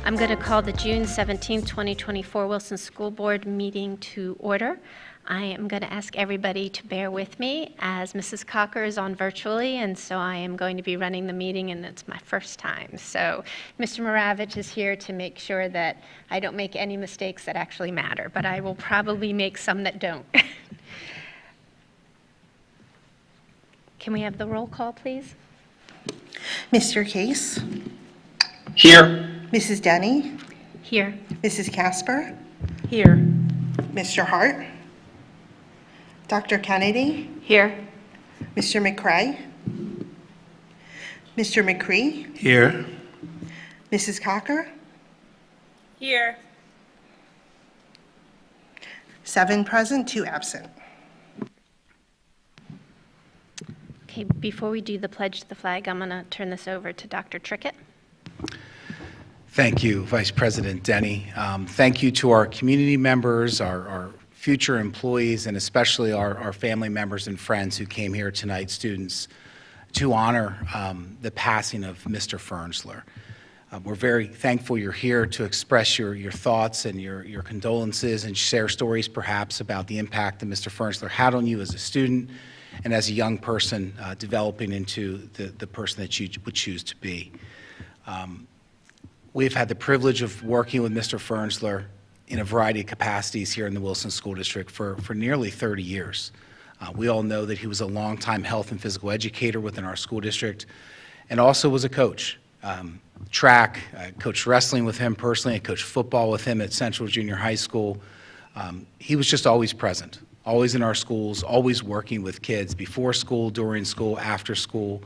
I'm going to call the June 17, 2024 Wilson School Board meeting to order. I am going to ask everybody to bear with me as Mrs. Cocker is on virtually, and so I am going to be running the meeting, and it's my first time. So Mr. Moravich is here to make sure that I don't make any mistakes that actually matter, but I will probably make some that don't. Can we have the roll call, please? Mr. Case? Here. Mrs. Denny? Here. Mrs. Casper? Here. Mr. Hart? Dr. Kennedy? Here. Mr. McCray? Mr. McCree? Here. Mrs. Cocker? Here. 7 present, 2 absent. Okay, before we do the pledge to the flag, I'm going to turn this over to Dr. Trickett. Thank you, Vice President Denny. Thank you to our community members, our future employees, and especially our family members and friends who came here tonight, students, to honor the passing of Mr. Fernsler. We're very thankful you're here to express your thoughts and your condolences and share stories perhaps about the impact that Mr. Fernsler had on you as a student and as a young person developing into the person that you would choose to be. We've had the privilege of working with Mr. Fernsler in a variety of capacities here in the Wilson School District for nearly 30 years. We all know that he was a longtime health and physical educator within our school district and also was a coach. Track, I coached wrestling with him personally, I coached football with him at Central Junior High School. He was just always present, always in our schools, always working with kids before school, during school, after school.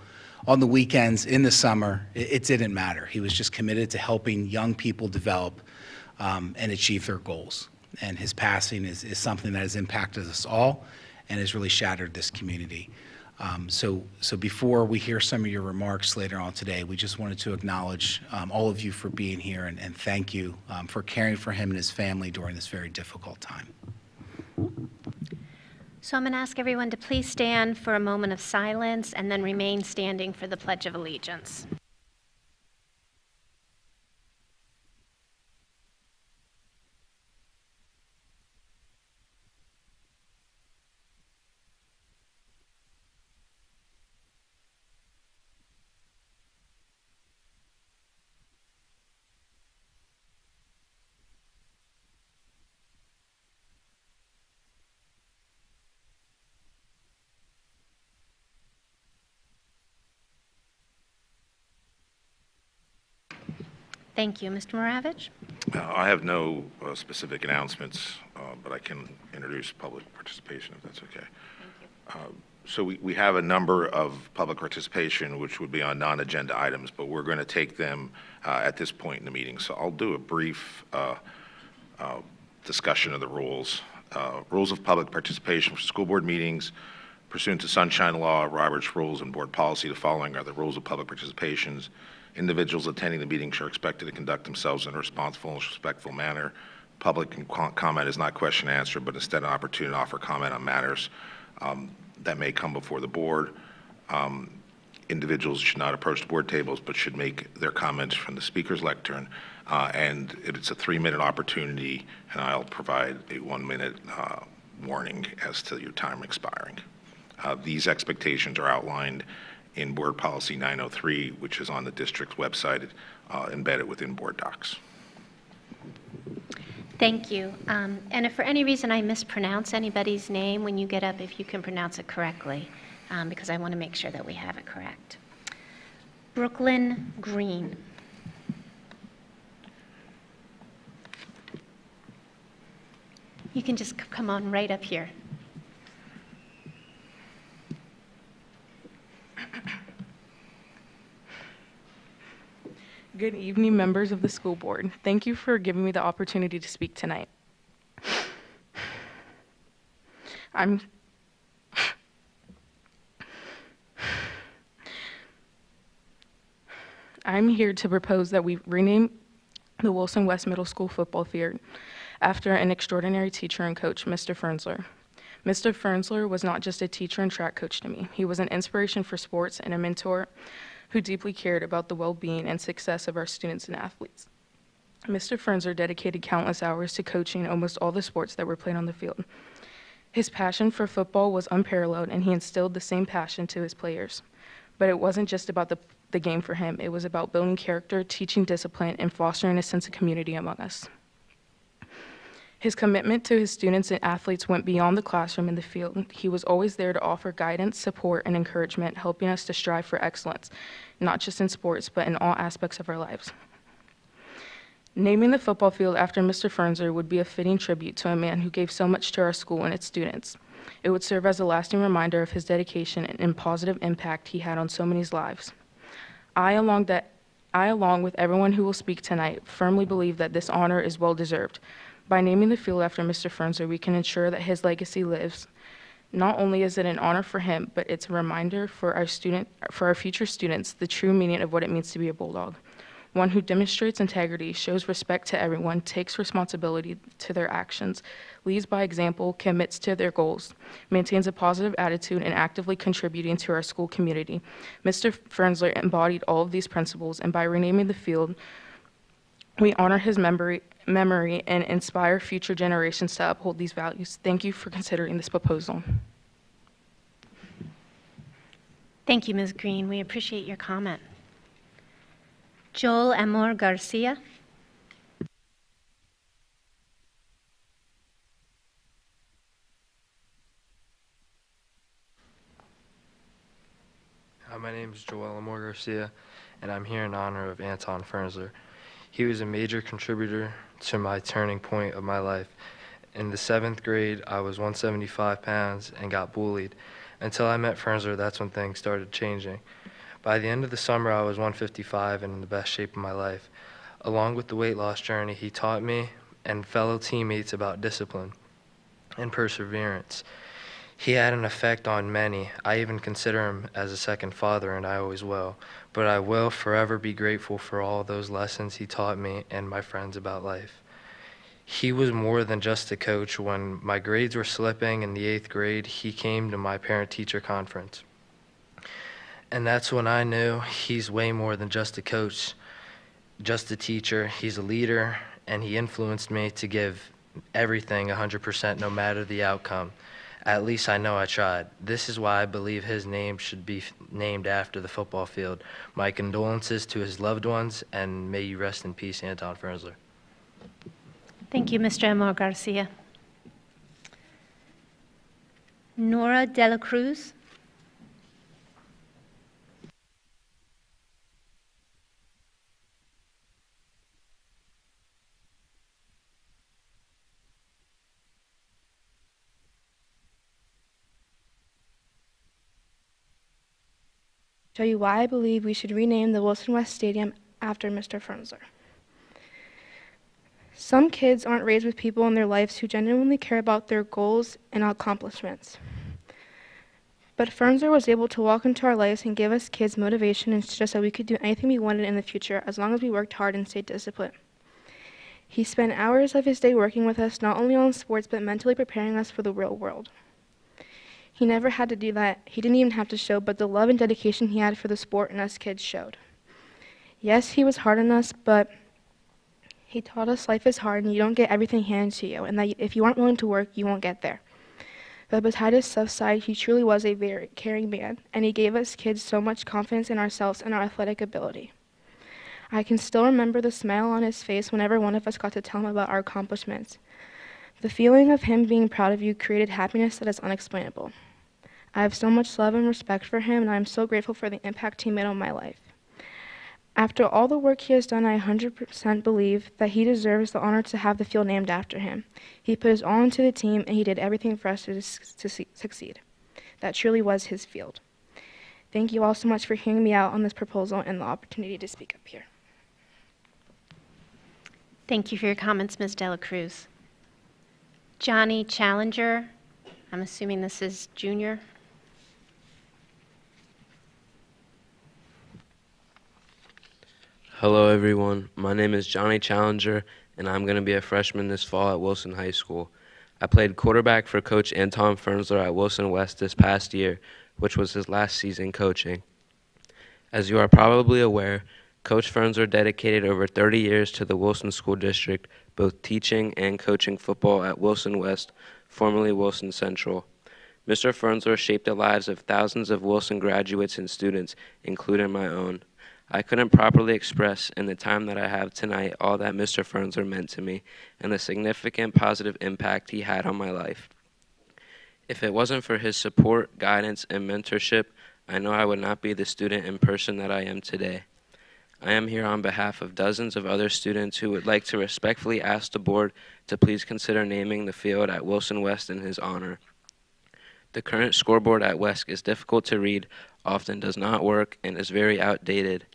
On the weekends, in the summer, it didn't matter. He was just committed to helping young people develop and achieve their goals. And his passing is something that has impacted us all and has really shattered this community. So before we hear some of your remarks later on today, we just wanted to acknowledge all of you for being here and thank you for caring for him and his family during this very difficult time. So I'm going to ask everyone to please stand for a moment of silence and then remain standing for the Pledge of Allegiance. Thank you. Mr. Moravich? I have no specific announcements, but I can introduce public participation if that's okay. Thank you. So we have a number of public participation which would be on non-agenda items, but we're going to take them at this point in the meeting. So I'll do a brief discussion of the rules. Rules of public participation for school board meetings. Pursuant to Sunshine Law, Robert's Rules, and board policy, the following are the rules of public participations. Individuals attending the meeting are expected to conduct themselves in a responsible and respectful manner. Public comment is not question and answer, but instead an opportunity to offer comment on matters that may come before the board. Individuals should not approach the board tables, but should make their comments from the speaker's lectern. And it's a 3-minute opportunity, and I'll provide a 1-minute warning as to your time expiring. These expectations are outlined in Board Policy 903, which is on the district's website, embedded within board docs. Thank you. And if for any reason I mispronounce anybody's name when you get up, if you can pronounce it correctly, because I want to make sure that we have it correct. Brooklyn Green. You can just come on right up here. Good evening, members of the school board. Thank you for giving me the opportunity to speak tonight. I'm here to propose that we rename the Wilson West Middle School football field after an extraordinary teacher and coach, Mr. Fernsler. Mr. Fernsler was not just a teacher and track coach to me. He was an inspiration for sports and a mentor who deeply cared about the well-being and success of our students and athletes. Mr. Fernzer dedicated countless hours to coaching almost all the sports that were played on the field. His passion for football was unparalleled, and he instilled the same passion to his players. But it wasn't just about the game for him. It was about building character, teaching discipline, and fostering a sense of community among us. His commitment to his students and athletes went beyond the classroom and the field. He was always there to offer guidance, support, and encouragement, helping us to strive for excellence, not just in sports, but in all aspects of our lives. Naming the football field after Mr. Fernzer would be a fitting tribute to a man who gave so much to our school and its students. It would serve as a lasting reminder of his dedication and positive impact he had on so many lives. I, along with everyone who will speak tonight, firmly believe that this honor is well-deserved. By naming the field after Mr. Fernzer, we can ensure that his legacy lives. Not only is it an honor for him, but it's a reminder for our future students the true meaning of what it means to be a Bulldog. One who demonstrates integrity, shows respect to everyone, takes responsibility to their actions, leads by example, commits to their goals, maintains a positive attitude, and actively contributing to our school community. Mr. Fernzer embodied all of these principles, and by renaming the field, we honor his memory and inspire future generations to uphold these values. Thank you for considering this proposal. Thank you, Ms. Green. We appreciate your comment. Joel Amor Garcia. Hi, my name is Joel Amor Garcia, and I'm here in honor of Anton Fernzer. He was a major contributor to my turning point of my life. In the 7th grade, I was 175 pounds and got bullied. Until I met Fernzer, that's when things started changing. By the end of the summer, I was 155 and in the best shape of my life. Along with the weight loss journey, he taught me and fellow teammates about discipline and perseverance. He had an effect on many. I even consider him as a second father, and I always will. But I will forever be grateful for all those lessons he taught me and my friends about life. He was more than just a coach. When my grades were slipping in the 8th grade, he came to my parent-teacher conference. And that's when I knew he's way more than just a coach, just a teacher. He's a leader, and he influenced me to give everything 100% no matter the outcome. At least I know I tried. This is why I believe his name should be named after the football field. My condolences to his loved ones, and may you rest in peace, Anton Fernzer. Thank you, Mr. Amor Garcia. Nora De La Cruz. Show you why I believe we should rename the Wilson West Stadium after Mr. Fernzer. Some kids aren't raised with people in their lives who genuinely care about their goals and accomplishments. But Fernzer was able to walk into our lives and give us kids motivation and teach us that we could do anything we wanted in the future as long as we worked hard and stayed disciplined. He spent hours of his day working with us not only on sports but mentally preparing us for the real world. He never had to do that. He didn't even have to show, but the love and dedication he had for the sport and us kids showed. Yes, he was hard on us, but he taught us life is hard and you don't get everything handed to you, and that if you aren't willing to work, you won't get there. But beside his tough side, he truly was a very caring man, and he gave us kids so much confidence in ourselves and our athletic ability. I can still remember the smile on his face whenever one of us got to tell him about our accomplishments. The feeling of him being proud of you created happiness that is unexplainable. I have so much love and respect for him, and I am so grateful for the impact he made on my life. After all the work he has done, I 100% believe that he deserves the honor to have the field named after him. He put his all into the team, and he did everything for us to succeed. That truly was his field. Thank you all so much for hearing me out on this proposal and the opportunity to speak up here. Thank you for your comments, Ms. De La Cruz. Johnny Challenger, I'm assuming this is junior. Hello everyone, my name is Johnny Challenger and I'm going to be a freshman this fall at Wilson High School. I played quarterback for Coach Anton Fernzer at Wilson West this past year, which was his last season coaching. As you are probably aware, Coach Fernsler dedicated over 30 years to the Wilson School District, both teaching and coaching football at Wilson West, formerly Wilson Central. Mr. Fernsler shaped the lives of thousands of Wilson graduates and students, including my own. I couldn't properly express in the time that I have tonight all that Mr. Fernsler meant to me and the significant positive impact he had on my life. If it wasn't for his support, guidance, and mentorship, I know I would not be the student and person that I am today. I am here on behalf of dozens of other students who would like to respectfully ask the board to please consider naming the field at Wilson West in his honor. The current scoreboard at West is difficult to read, often does not work, and is very outdated.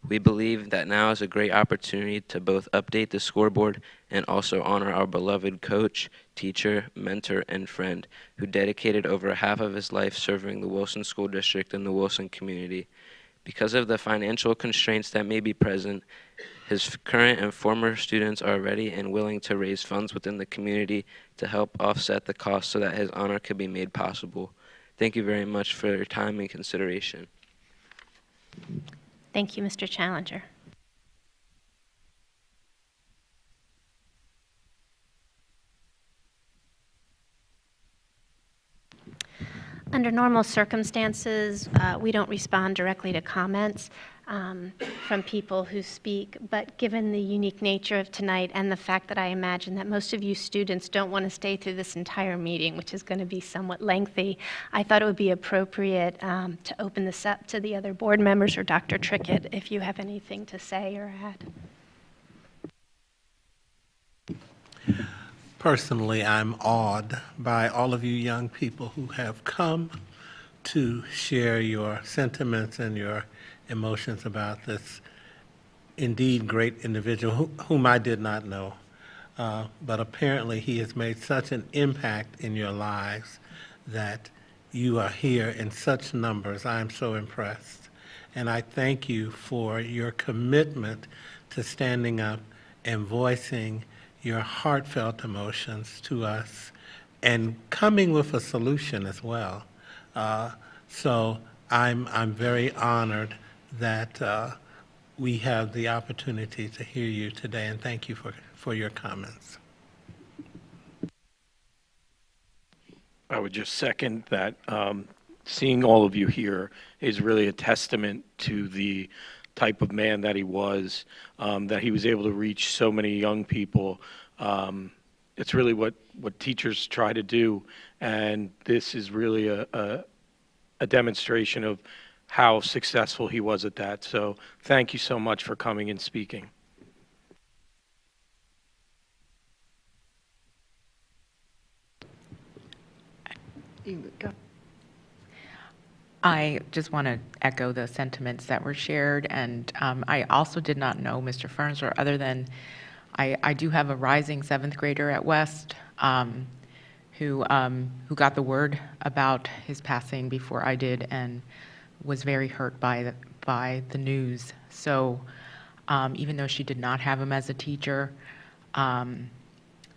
We believe that now is a great opportunity to both update the scoreboard and also honor our beloved coach, teacher, mentor, and friend who dedicated over half of his life serving the Wilson School District and the Wilson community. Because of the financial constraints that may be present, his current and former students are ready and willing to raise funds within the community to help offset the cost so that his honor could be made possible. Thank you very much for your time and consideration. Thank you, Mr. Challenger. Under normal circumstances, we don't respond directly to comments from people who speak, but given the unique nature of tonight and the fact that I imagine that most of you students don't want to stay through this entire meeting, which is going to be somewhat lengthy, I thought it would be appropriate to open this up to the other board members or Dr. Trickett if you have anything to say or add. Personally, I'm awed by all of you young people who have come to share your sentiments and your emotions about this indeed great individual whom I did not know. But apparently he has made such an impact in your lives that you are here in such numbers. I am so impressed. And I thank you for your commitment to standing up and voicing your heartfelt emotions to us and coming with a solution as well. So I'm very honored that we have the opportunity to hear you today, and thank you for your comments. I would just second that. Seeing all of you here is really a testament to the type of man that he was able to reach so many young people. It's really what teachers try to do, and this is really a demonstration of how successful he was at that. So thank you so much for coming and speaking. I just want to echo the sentiments that were shared, and I also did not know Mr. Fernsler other than I do have a rising 7th grader at West who got the word about his passing before I did and was very hurt by the news. So even though she did not have him as a teacher,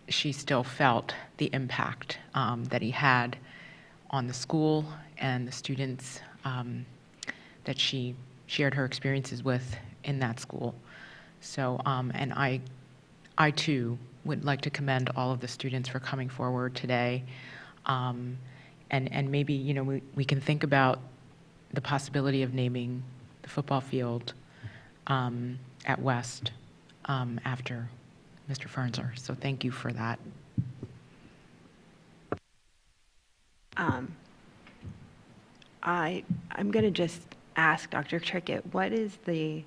she still felt the impact that he had on the school and the students that she shared her experiences with in that school. So, and I too would like to commend all of the students for coming forward today. And maybe, you know, we can think about the possibility of naming the football field at West after Mr. Fernsler. So thank you for that. I'm going to just ask Dr. Trickett, what is the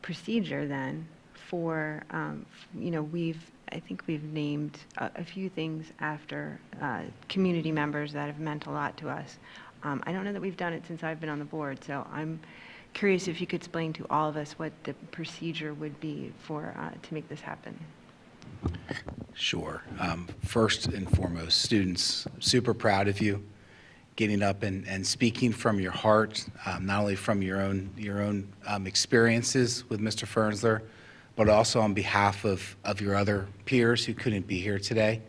procedure then for, you know, I think we've named a few things after community members that have meant a lot to us. I don't know that we've done it since I've been on the board, so I'm curious if you could explain to all of us what the procedure would be for to make this happen. Sure. First and foremost, students, super proud of you getting up and speaking from your heart, not only from your own experiences with Mr. Fernsler, but also on behalf of your other peers who couldn't be here today,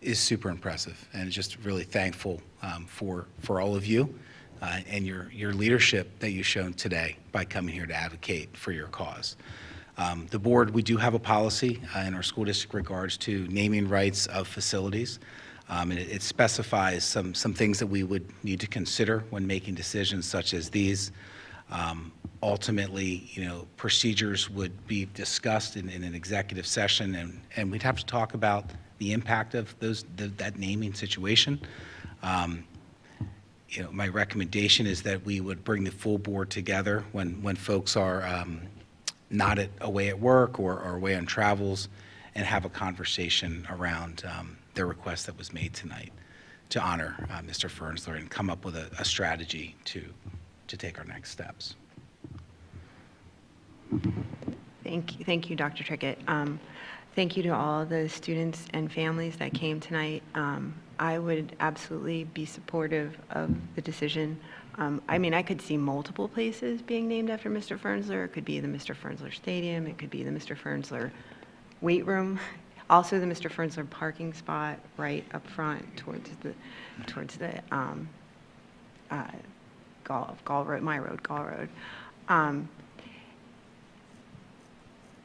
is super impressive, and just really thankful for all of you and your leadership that you've shown today by coming here to advocate for your cause. The board, we do have a policy in our school district regards to naming rights of facilities. And it specifies some things that we would need to consider when making decisions such as these. Ultimately, procedures would be discussed in an executive session, and we'd have to talk about the impact of that naming situation. My recommendation is that we would bring the full board together when folks are not away at work or away on travels, and have a conversation around the request that was made tonight to honor Mr. Fernsler and come up with a strategy to take our next steps. Thank you, Dr. Trickett. Thank you to all the students and families that came tonight. I would absolutely be supportive of the decision. I could see multiple places being named after Mr. Fernsler. It could be the Mr. Fernsler Stadium. It could be the Mr. Fernsler weight room. Also, the Mr. Fernsler parking spot right up front towards the Gall Road, my road, Gall Road.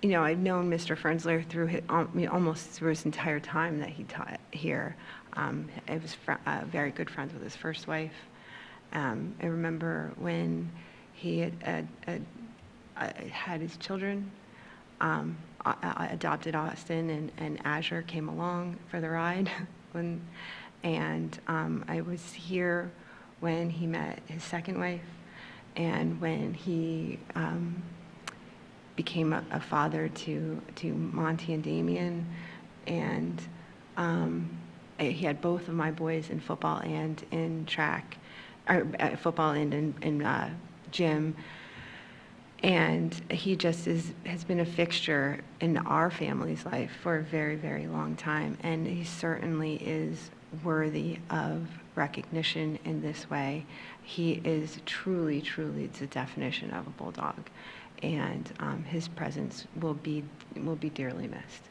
I've known Mr. Fernsler through almost through his entire time that he taught here. I was very good friends with his first wife. I remember when he had his children. I adopted Austin, and Azure came along for the ride. I was here when he met his second wife, and when he became a father to Monty and Damien, and he had both of my boys in football and in track, or football and in gym. And he just has been a fixture in our family's life for a very, very long time. And he certainly is worthy of recognition in this way. He is truly, truly the definition of a bulldog. And his presence will be dearly missed.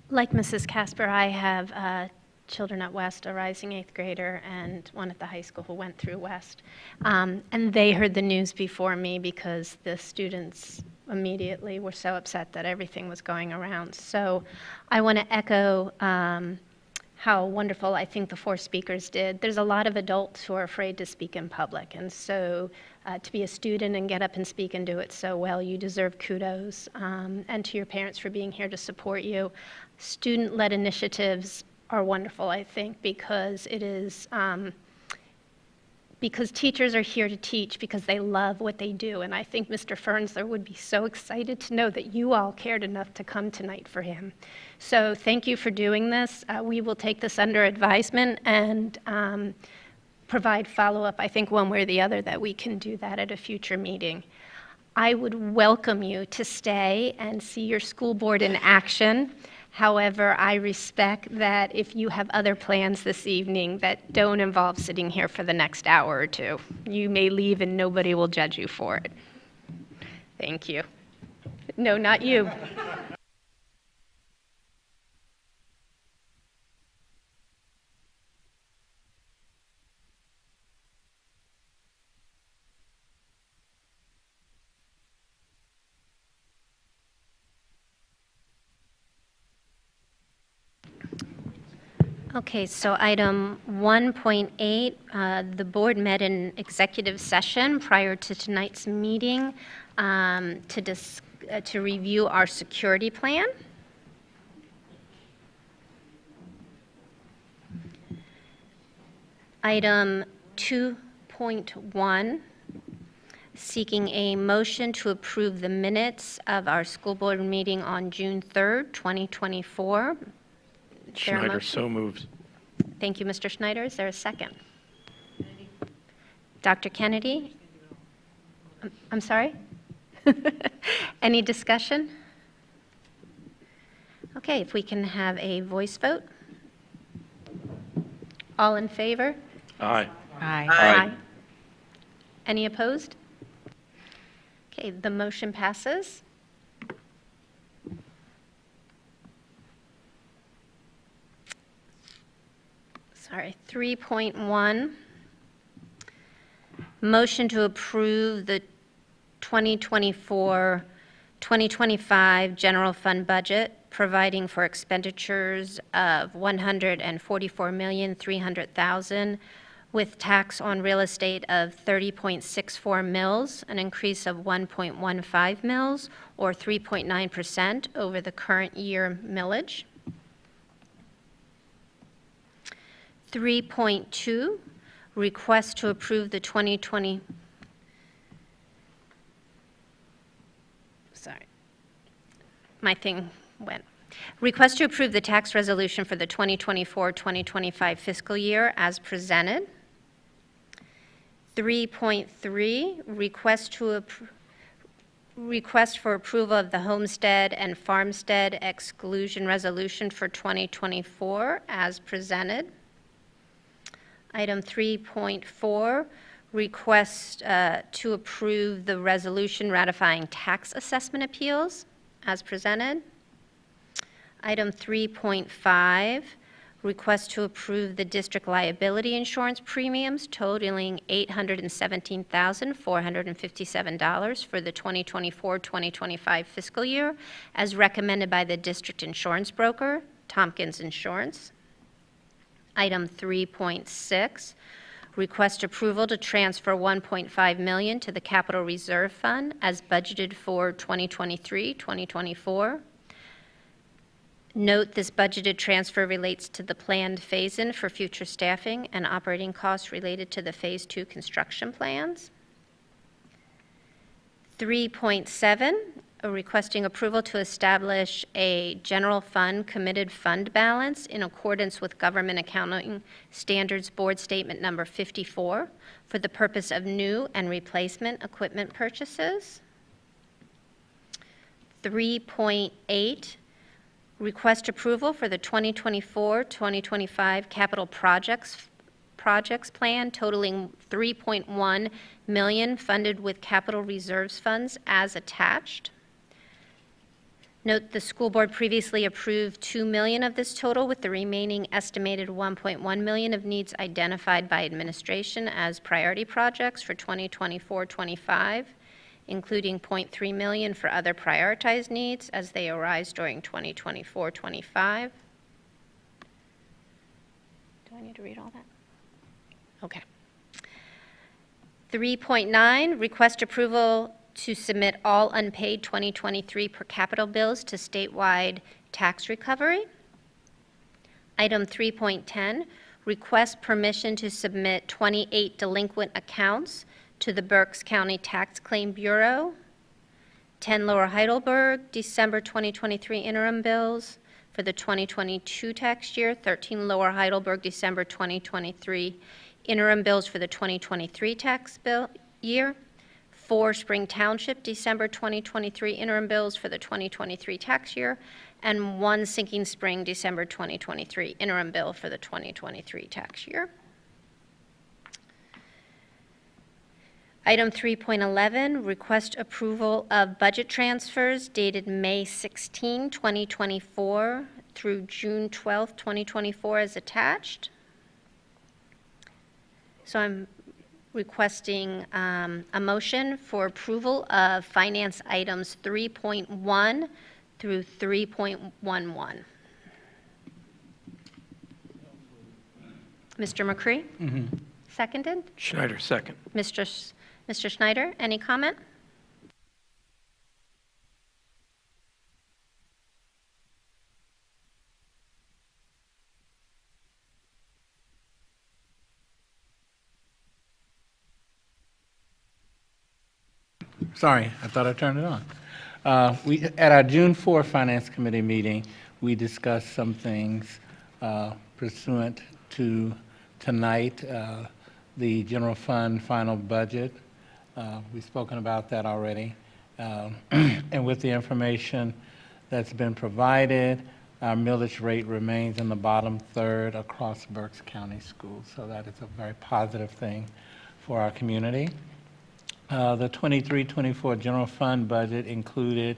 Like Mrs. Casper, I have children at West, a rising 8th grader, and one at the high school who went through West. And they heard the news before me because the students immediately were so upset that everything was going around. So I want to echo how wonderful I think the 4 speakers did. There's a lot of adults who are afraid to speak in public, and so to be a student and get up and speak and do it so well, you deserve kudos. And to your parents for being here to support you. Student-led initiatives are wonderful, I think, because it is because teachers are here to teach because they love what they do. And I think Mr. Fernsler would be so excited to know that you all cared enough to come tonight for him. So thank you for doing this. We will take this under advisement and provide follow-up, I think one way or the other, that we can do that at a future meeting. I would welcome you to stay and see your school board in action. However, I respect that if you have other plans this evening that don't involve sitting here for the next hour or two, you may leave and nobody will judge you for it. Thank you. No, not you. Okay, so item 1.8, the board met in executive session prior to tonight's meeting to review our security plan. Item 2.1, seeking a motion to approve the minutes of our school board meeting on June 3rd, 2024. Schneider, so moved. Thank you, Mr. Schneider. Is there a second? Dr. Kennedy? I'm sorry? Any discussion? Okay, if we can have a voice vote. All in favor? Aye. Aye. Aye. Any opposed? Okay, the motion passes. All right, 3.1, motion to approve the 2024-2025 general fund budget, providing for expenditures of $144,300,000 with tax on real estate of 30.64 mils, an increase of 1.15 mils, or 3.9% over the current year millage. 3.2, request to approve the 2020, sorry, my thing went. Request to approve the tax resolution for the 2024-2025 fiscal year as presented. 3.3, request for approval of the homestead and farmstead exclusion resolution for 2024 as presented. Item 3.4, request to approve the resolution ratifying tax assessment appeals as presented. Item 3.5, request to approve the district liability insurance premiums totaling $817,457 for the 2024-2025 fiscal year, as recommended by the district insurance broker, Tompkins Insurance. Item 3.6, request approval to transfer $1.5 million to the Capital Reserve Fund as budgeted for 2023-2024. Note this budgeted transfer relates to the planned phase-in for future staffing and operating costs related to the Phase 2 construction plans. 3.7, requesting approval to establish a general fund committed fund balance in accordance with Government Accounting Standards Board Statement Number 54 for the purpose of new and replacement equipment purchases. 3.8, request approval for the 2024-2025 capital projects plan totaling $3.1 million funded with capital reserves funds as attached. Note the school board previously approved $2 million of this total, with the remaining estimated $1.1 million of needs identified by administration as priority projects for 2024-25. Including $0.3 million for other prioritized needs as they arise during 2024-25. Do I need to read all that? Okay. 3.9, request approval to submit all unpaid 2023 per capita bills to statewide tax recovery. Item 3.10, request permission to submit 28 delinquent accounts to the Berks County Tax Claim Bureau, 10 Lower Heidelberg, December 2023 interim bills for the 2022 tax year, 13 Lower Heidelberg, December 2023 interim bills for the 2023 tax bill year, 4 Spring Township, December 2023 interim bills for the 2023 tax year, and 1 Sinking Spring, December 2023 interim bill for the 2023 tax year. Item 3.11, request approval of budget transfers dated May 16, 2024 through June 12, 2024 as attached. So I'm requesting a motion for approval of finance items 3.1 through 3.11. Mr. McCree? Seconded? Schneider, second. Mr. Schneider, any comment? Sorry, I thought I turned it on. At our June 4 Finance Committee meeting, we discussed some things pursuant to tonight, the general fund final budget. We've spoken about that already. And with the information that's been provided, our millage rate remains in the bottom third across Berks County schools. So that is a very positive thing for our community. The 23-24 general fund budget included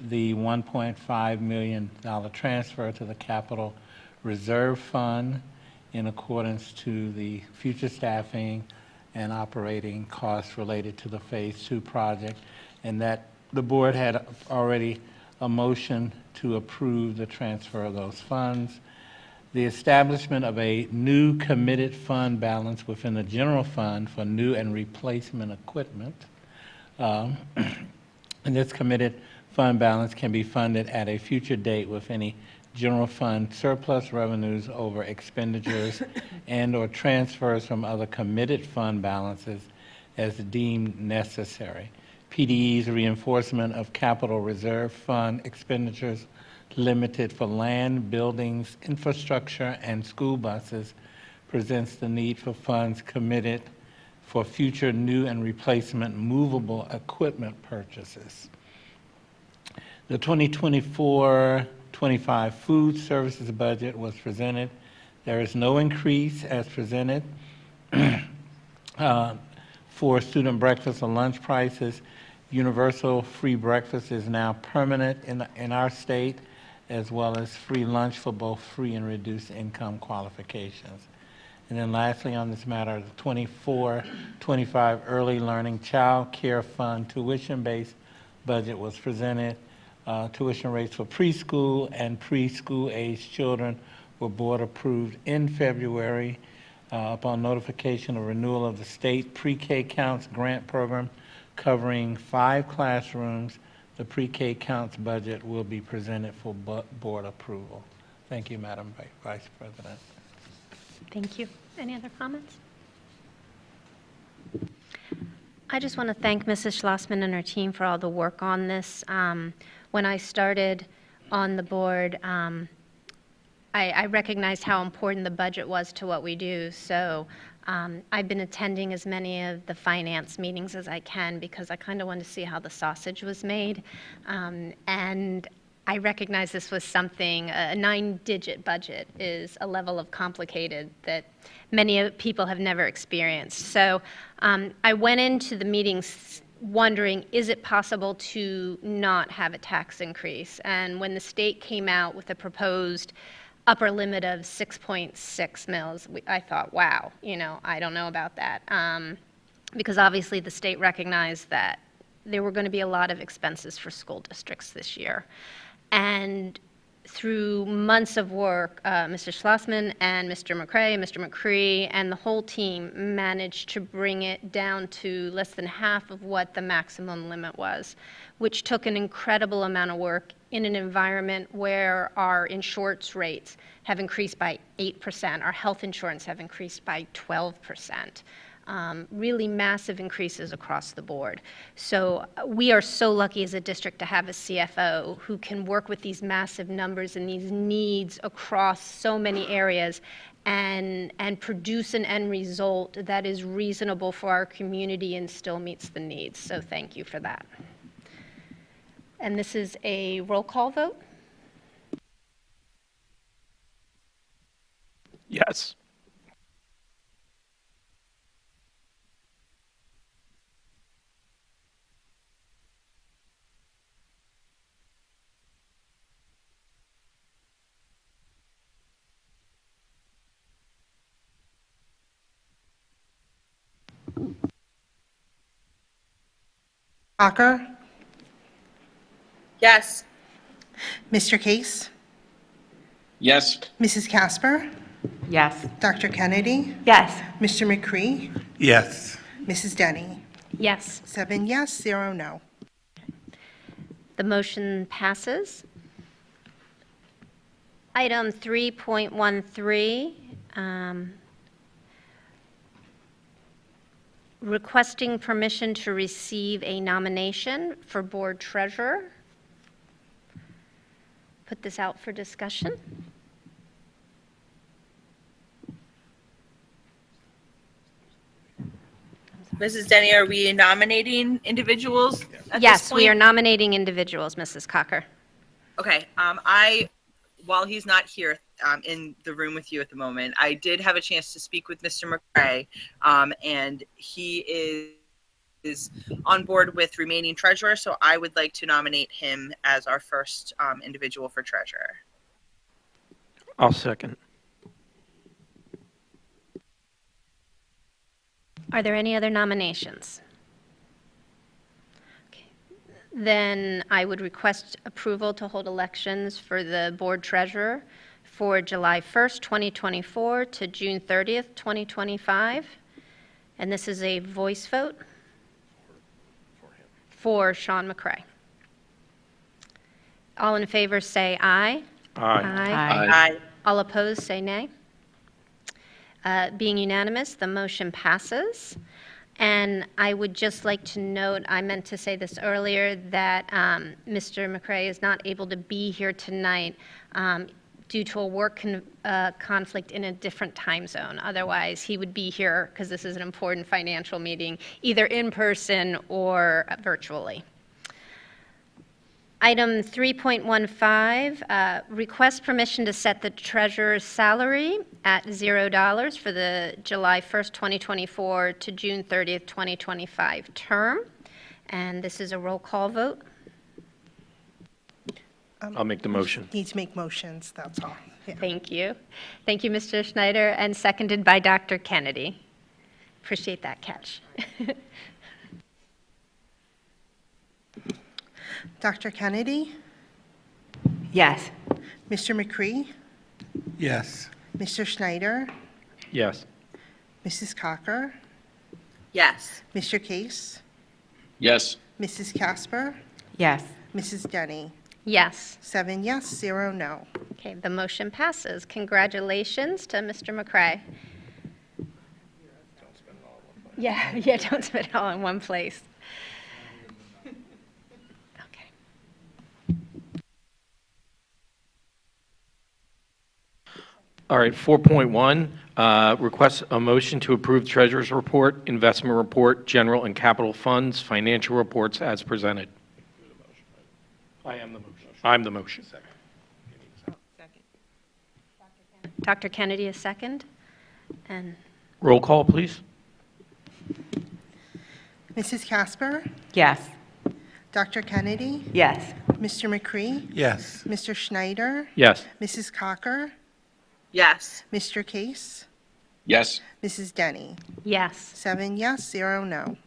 the $1.5 million transfer to the Capital Reserve Fund in accordance to the future staffing and operating costs related to the Phase 2 project, and that the board had already a motion to approve the transfer of those funds. The establishment of a new committed fund balance within the general fund for new and replacement equipment. And this committed fund balance can be funded at a future date with any general fund surplus revenues over expenditures and/or transfers from other committed fund balances as deemed necessary. PDE's reinforcement of capital reserve fund expenditures limited for land, buildings, infrastructure, and school buses presents the need for funds committed for future new and replacement movable equipment purchases. The 2024-25 food services budget was presented. There is no increase as presented for student breakfast or lunch prices. Universal free breakfast is now permanent in our state, as well as free lunch for both free and reduced income qualifications. And then lastly on this matter, the 24-25 Early Learning Child Care Fund tuition-based budget was presented. Tuition rates for preschool and preschool age children were board approved in February upon notification of renewal of the state pre-K counts grant program covering 5 classrooms. The pre-K counts budget will be presented for board approval. Thank you, Madam Vice President. Thank you. Any other comments? I just want to thank Mrs. Schlossman and her team for all the work on this. When I started on the board, I recognized how important the budget was to what we do. So I've been attending as many of the finance meetings as I can because I kind of want to see how the sausage was made. And I recognize this was something, a 9-digit budget is a level of complicated that many people have never experienced. So I went into the meetings wondering, is it possible to not have a tax increase? And when the state came out with a proposed upper limit of 6.6 mils, I thought, wow, I don't know about that. Because obviously the state recognized that there were going to be a lot of expenses for school districts this year. And through months of work, Mr. Schlossman and Mr. McCray, Mr. McCree, and the whole team managed to bring it down to less than half of what the maximum limit was, which took an incredible amount of work in an environment where our insurance rates have increased by 8%, our health insurance have increased by 12%. Really massive increases across the board. So we are so lucky as a district to have a CFO who can work with these massive numbers and these needs across so many areas and produce an end result that is reasonable for our community and still meets the needs. So thank you for that. And this is a roll call vote? Yes. Cocker, Yes. Mr. Case, Yes. Mrs. Casper, Yes. Dr. Kennedy, Yes. Mr. McCree, Yes. Mrs. Denny. Yes. 7 yes, 0 no. The motion passes. Item 3.13, requesting permission to receive a nomination for board treasurer. Put this out for discussion. Mrs. Denny, are we nominating individuals at this Yes, we point? are nominating individuals, Mrs. Cocker. Okay, while he's not here in the room with you at the moment, I did have a chance to speak with Mr. McCray, and he is on board with remaining treasurer, so I would like to nominate him as our first individual for treasurer. I'll second. Are there any other nominations? Okay. Then I would request approval to hold elections for the board treasurer for July 1st, 2024 to June 30th, 2025. And this is a voice vote for Sean McCray. All in favor say aye. Aye. Aye. All opposed, say nay. Being unanimous, the motion passes. And I would just like to note, I meant to say this earlier, that Mr. McCray is not able to be here tonight due to a work conflict in a different time zone. Otherwise, he would be here because this is an important financial meeting, either in person or virtually. Item 3.15, request permission to set the treasurer's salary at $0 for the July 1st, 2024 to June 30th, 2025 term. And this is a roll call vote. I'll make the motion. Need to make motions, that's all. Yeah. Thank you. Thank you, Mr. Schneider, and seconded by Dr. Kennedy. Appreciate that catch. Dr. Kennedy? Yes. Mr. McCree? Yes. Mr. Schneider? Yes. Mrs. Cocker? Yes. Mr. Case? Yes. Mrs. Casper? Yes. Mrs. Denny? Yes. 7 yes, 0 no. Okay, the motion passes. Congratulations to Mr. McCray. Yeah, don't spend it all in one place. Okay. All right, 4.1, request a motion to approve treasurer's report, investment report, general and capital funds, financial reports as presented. I am the motion. I'm the motion. Dr. Kennedy, a second. And Roll call, please. Mrs. Casper? Yes. Dr. Kennedy? Yes. Mr. McCree? Yes. Mr. Schneider? Yes. Mrs. Cocker? Yes. Mr. Case? Yes. Mrs. Denny? yes. 7 yes, 0 no.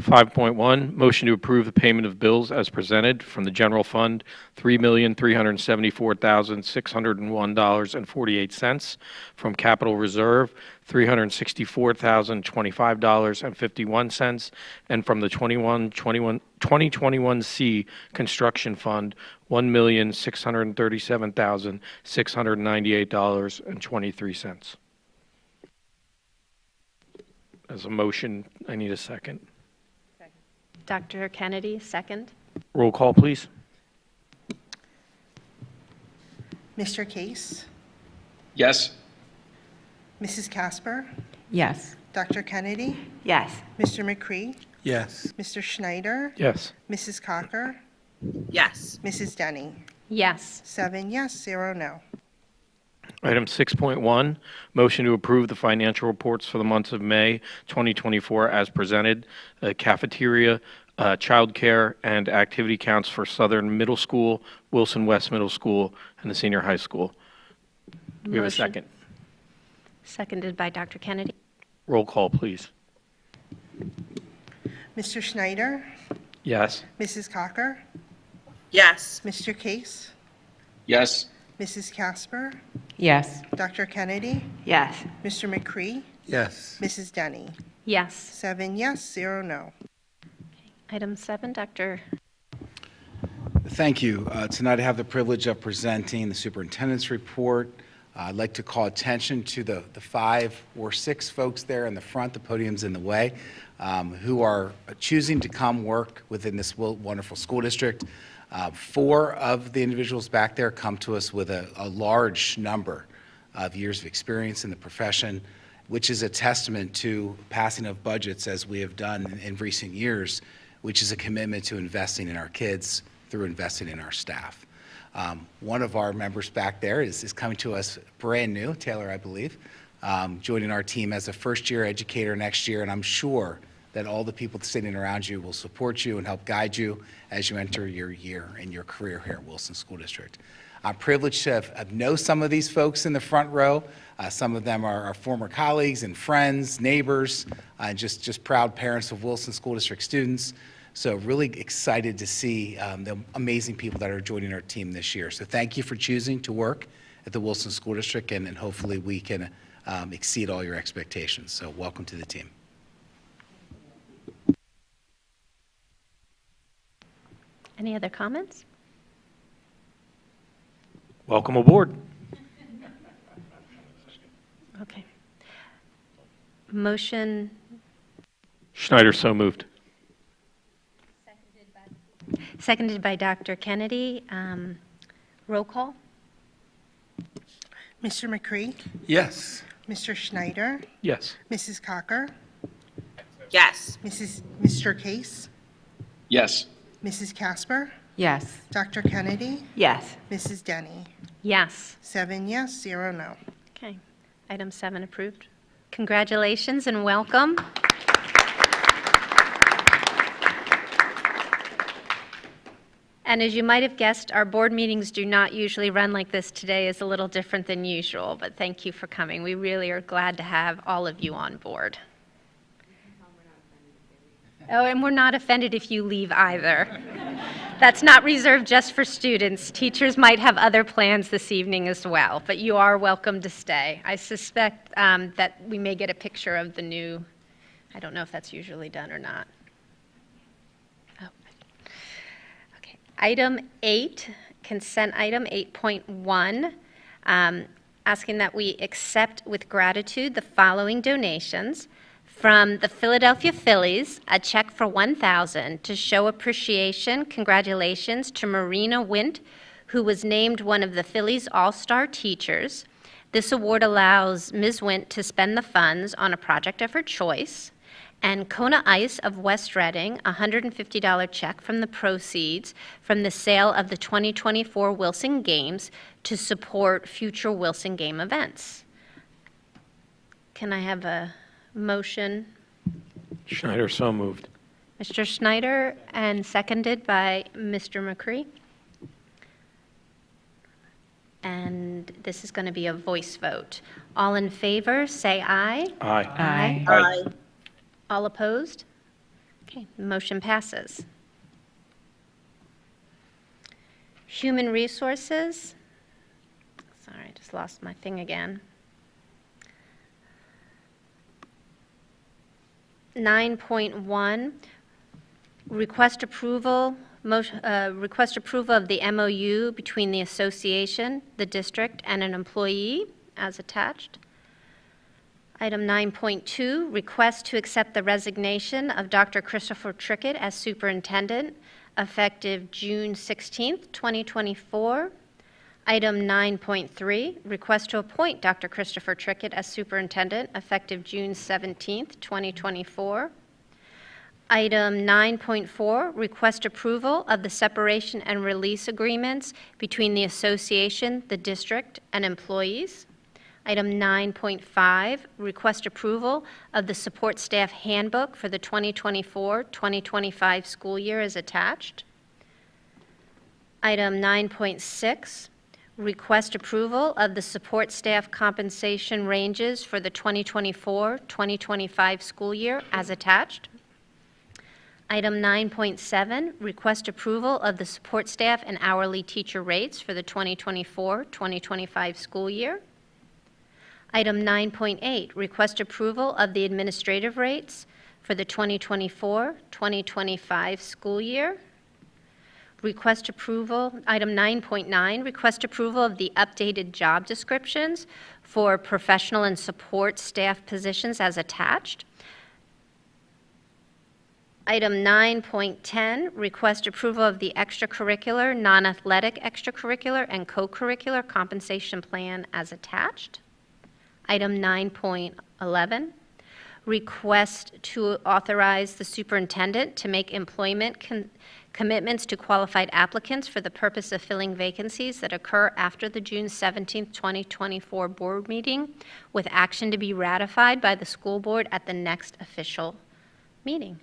5.1, motion to approve the payment of bills as presented from the general fund, $3,374,601.48, from capital reserve, $364,025.51, and from the 2021C construction fund, $1,637,698.23. As a motion, I need a second. Dr. Kennedy, second. Roll call, please. Mr. Case? Yes. Mrs. Casper? Yes. Dr. Kennedy? Yes. Mr. McCree? Yes. Mr. Schneider? Yes. Mrs. Cocker? Yes. Mrs. Denny? Yes. 7 yes, 0 no. Item 6.1, motion to approve the financial reports for the months of May 2024 as presented, cafeteria, childcare, and activity counts for Southern Middle School, Wilson West Middle School, and the senior high school. Do we have a Motion. second? Seconded by Dr. Kennedy. Roll call, please. Mr. Schneider? Yes. Mrs. Cocker? Yes. Mr. Case? Yes. Mrs. Casper? Yes. Dr. Kennedy? Yes. Mr. McCree? Yes. Mrs. Denny? Yes. 7 yes, 0 no. Item 7, Dr. Thank you. Tonight I have the privilege of presenting the superintendent's report. I'd like to call attention to the 5 or 6 folks there in the front, the podium's in the way, who are choosing to come work within this wonderful school district. 4 of the individuals back there come to us with a large number of years of experience in the profession, which is a testament to passing of budgets as we have done in recent years, which is a commitment to investing in our kids through investing in our staff. One of our members back there is coming to us brand new, Taylor, I believe, joining our team as a first-year educator next year, and I'm sure that all the people sitting around you will support you and help guide you as you enter your year and your career here at Wilson School District. I'm privileged to have know some of these folks in the front row. Some of them are former colleagues and friends, neighbors, and just proud parents of Wilson School District students. So really excited to see the amazing people that are joining our team this year. So thank you for choosing to work at the Wilson School District, and hopefully we can exceed all your expectations. So welcome to the team. Any other comments? Welcome aboard. Okay. Motion, Schneider, so moved. seconded by Dr. Kennedy. Roll call? Mr. McCree, Yes. Mr. Schneider, Yes. Mrs. Cocker, Yes. Mr. Case, Yes. Mrs. Casper, Yes. Dr. Kennedy, Yes. Mrs. Denny. Yes. 7 yes, 0 no. Okay. Item 7 approved. Congratulations and welcome. And as you might have guessed, our board meetings do not usually run like this. Today is a little different than usual, but thank you for coming. We really are glad to have all of you on board. Oh, and we're not offended if you leave either. That's not reserved just for students. Teachers might have other plans this evening as well, but you are welcome to stay. I suspect that we may get a picture of the new, I don't know if that's usually done or not. Oh. Okay. Item 8, consent item 8.1, asking that we accept with gratitude the following donations. From the Philadelphia Phillies, a check for $1,000 to show appreciation. Congratulations to Marina Wint, who was named one of the Phillies All-Star Teachers. This award allows Ms. Wint to spend the funds on a project of her choice. And Kona Ice of West Reading, a $150 check from the proceeds from the sale of the 2024 Wilson Games to support future Wilson Game events. Can I have a motion? Schneider, so moved. Mr. Schneider, and seconded by Mr. McCree. And this is going to be a voice vote. All in favor, say aye. Aye. Aye. Aye. All opposed? Okay, the motion passes. Human Resources. Sorry, I just lost my thing again. 9.1, request approval of the MOU between the association, the district, and an employee as attached. Item 9.2, request to accept the resignation of Dr. Christopher Trickett as superintendent effective June 16th, 2024. Item 9.3, request to appoint Dr. Christopher Trickett as superintendent effective June 17th, 2024. Item 9.4, request approval of the separation and release agreements between the association, the district, and employees. Item 9.5, request approval of the support staff handbook for the 2024-2025 school year as attached. Item 9.6, request approval of the support staff compensation ranges for the 2024-2025 school year as attached. Item 9.7, request approval of the support staff and hourly teacher rates for the 2024-2025 school year. Item 9.8, request approval of the administrative rates for the 2024-2025 school year. Request approval, item 9.9, request approval of the updated job descriptions for professional and support staff positions as attached. Item 9.10, request approval of the extracurricular, non-athletic extracurricular, and co-curricular compensation plan as attached. Item 9.11, request to authorize the superintendent to make employment commitments to qualified applicants for the purpose of filling vacancies that occur after the June 17, 2024 board meeting, with action to be ratified by the school board at the next official meeting.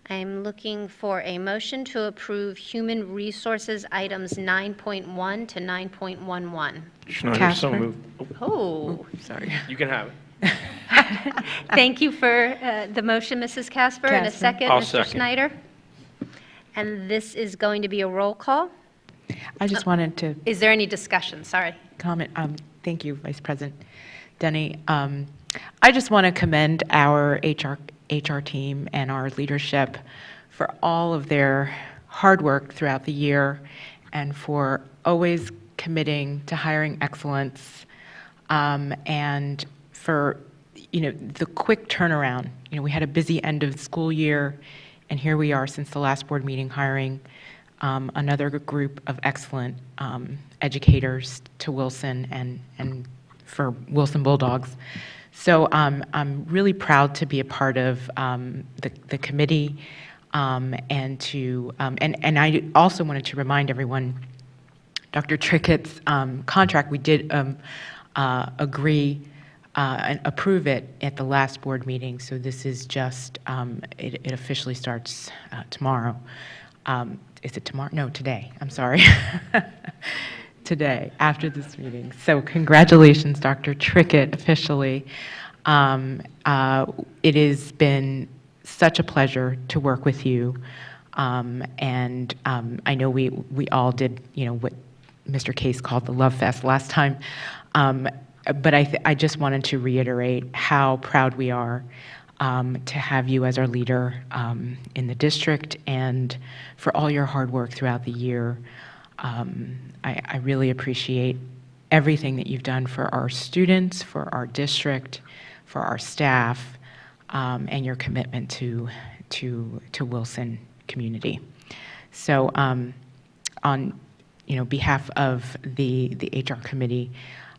I'm looking for a motion to approve human resources items 9.1 to 9.11. Schneider, so Casper. moved. Oh, Sorry. You can have it. thank you for the motion, Mrs. Casper. And a Casper. second, I'll Mr. second. Schneider. And this is going to be a roll call. I just wanted to Is there any discussion? Sorry. comment. Thank you, Vice President Denny. I just want to commend our HR team and our leadership for all of their hard work throughout the year and for always committing to hiring excellence, and for the quick turnaround. We had a busy end of the school year, and here we are since the last board meeting hiring another group of excellent educators to Wilson and for Wilson Bulldogs. So I'm really proud to be a part of the committee, and I also wanted to remind everyone, Dr. Trickett's contract, we did agree and approve it at the last board meeting. So this is just it officially starts tomorrow. Is it tomorrow? No, today. I'm sorry. Today, after this meeting. So congratulations, Dr. Trickett, officially. It has been such a pleasure to work with you. And I know we all did, what Mr. Case called the Love Fest last time. But I just wanted to reiterate how proud we are to have you as our leader in the district and for all your hard work throughout the year. I really appreciate everything that you've done for our students, for our district, for our staff, and your commitment to Wilson community. So on behalf of the HR committee,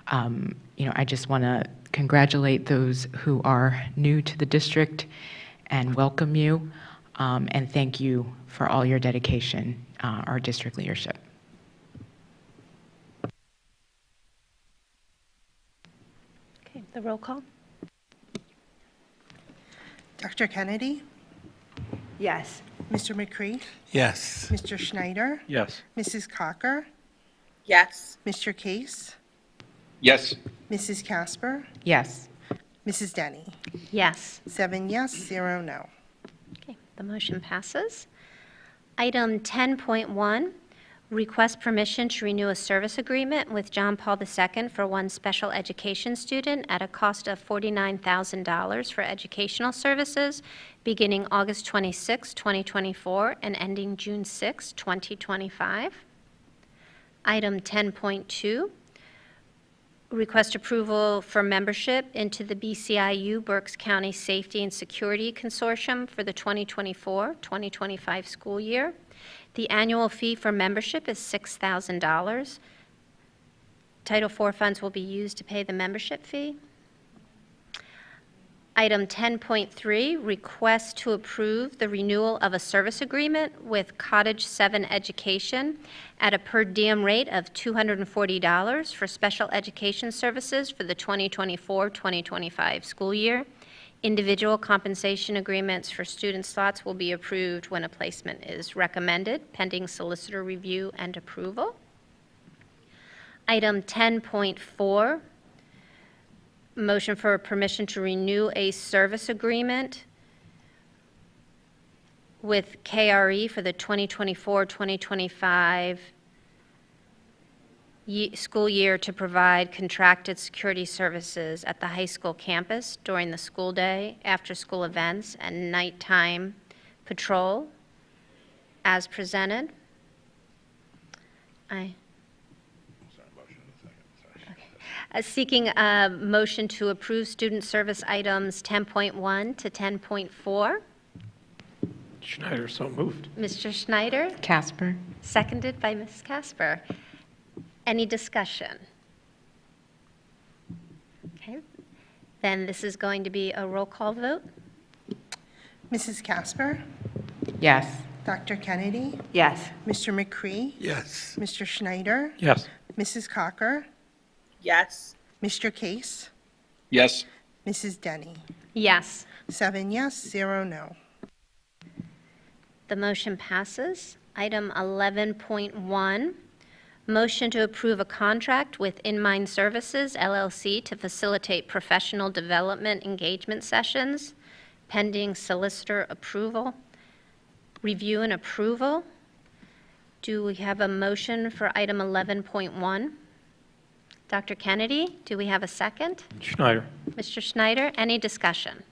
I just want to congratulate those who are new to the district and welcome you, and thank you for all your dedication, our district leadership. Okay, the roll call. Dr. Kennedy, Yes. Mr. McCree, Yes. Mr. Schneider, Yes. Mrs. Cocker, Yes. Mr. Case, Yes. Mrs. Casper, Yes. Mrs. Denny. Yes. 7 yes, 0 no. Okay, the motion passes. Item 10.1, request permission to renew a service agreement with John Paul II for one special education student at a cost of $49,000 for educational services beginning August 26, 2024, and ending June 6, 2025. Item 10.2, request approval for membership into the BCIU Berks County Safety and Security Consortium for the 2024-2025 school year. The annual fee for membership is $6,000. Title IV funds will be used to pay the membership fee. Item 10.3, request to approve the renewal of a service agreement with Cottage 7 Education at a per diem rate of $240 for special education services for the 2024-2025 school year. Individual compensation agreements for student slots will be approved when a placement is recommended, pending solicitor review and approval. Item 10.4, motion for permission to renew a service agreement with KRE for the 2024-2025 school year to provide contracted security services at the high school campus during the school day, after-school events, and nighttime patrol as presented. Seeking a motion to approve student service items 10.1 to 10.4. Schneider, so moved. Mr. Schneider, Casper. seconded by Ms. Casper. Any discussion? Okay, then this is going to be a roll call vote. Mrs. Casper, Yes. Dr. Kennedy, Yes. Mr. McCree, Yes. Mr. Schneider, Yes. Mrs. Cocker, Yes. Mr. Case, Yes. Mrs. Denny. Yes. 7 yes, 0 no. The motion passes. Item 11.1, motion to approve a contract with InMind Services, LLC, to facilitate professional development engagement sessions, pending solicitor approval. Review and approval. Do we have a motion for item 11.1? Dr. Kennedy, do we have a second? Schneider. Mr. Schneider, any discussion?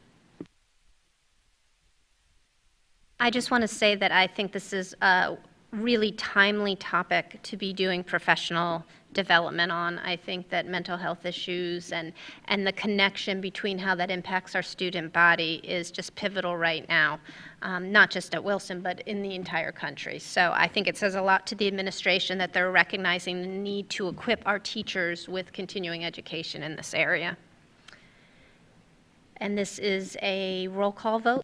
I just want to say that I think this is a really timely topic to be doing professional development on. I think that mental health issues and the connection between how that impacts our student body is just pivotal right now, not just at Wilson, but in the entire country. So I think it says a lot to the administration that they're recognizing the need to equip our teachers with continuing education in this area. And this is a roll call vote.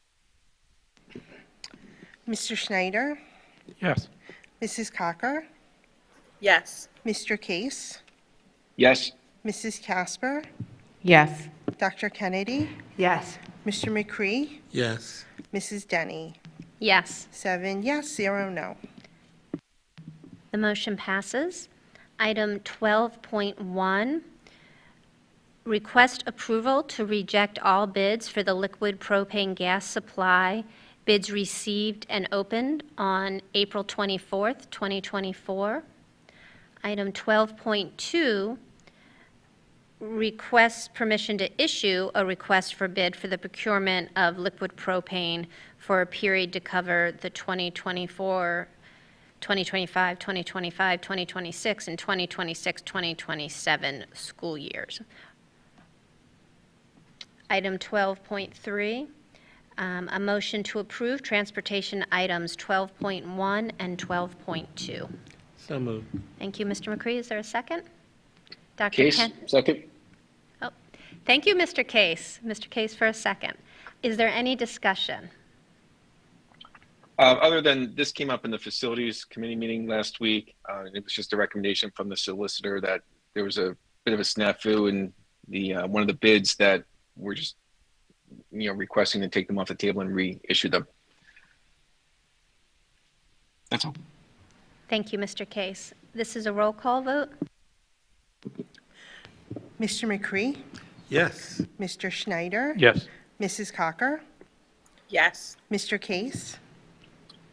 Mr. Schneider, Yes. Mrs. Cocker, Yes. Mr. Case, Yes. Mrs. Casper, Yes. Dr. Kennedy, Yes. Mr. McCree, Yes. Mrs. Denny. Yes. 7 yes, 0 no. The motion passes. Item 12.1, request approval to reject all bids for the liquid propane gas supply. Bids received and opened on April 24th, 2024. Item 12.2, requests permission to issue a request for bid for the procurement of liquid propane for a period to cover the 2024, 2025, 2025, 2026, and 2026, 2027 school years. Item 12.3, a motion to approve transportation items 12.1 and 12.2. So moved. Thank you, Mr. McCree. Is there a second? Dr. Case, Ken? second. Oh, thank you, Mr. Case. Mr. Case for a second. Is there any discussion? Other than this came up in the facilities committee meeting last week, it was just a recommendation from the solicitor that there was a bit of a snafu in the one of the bids that we're just requesting to take them off the table and reissue them. That's all. Thank you, Mr. Case. This is a roll call vote. Mr. McCree, Yes. Mr. Schneider, Yes. Mrs. Cocker, Yes. Mr. Case,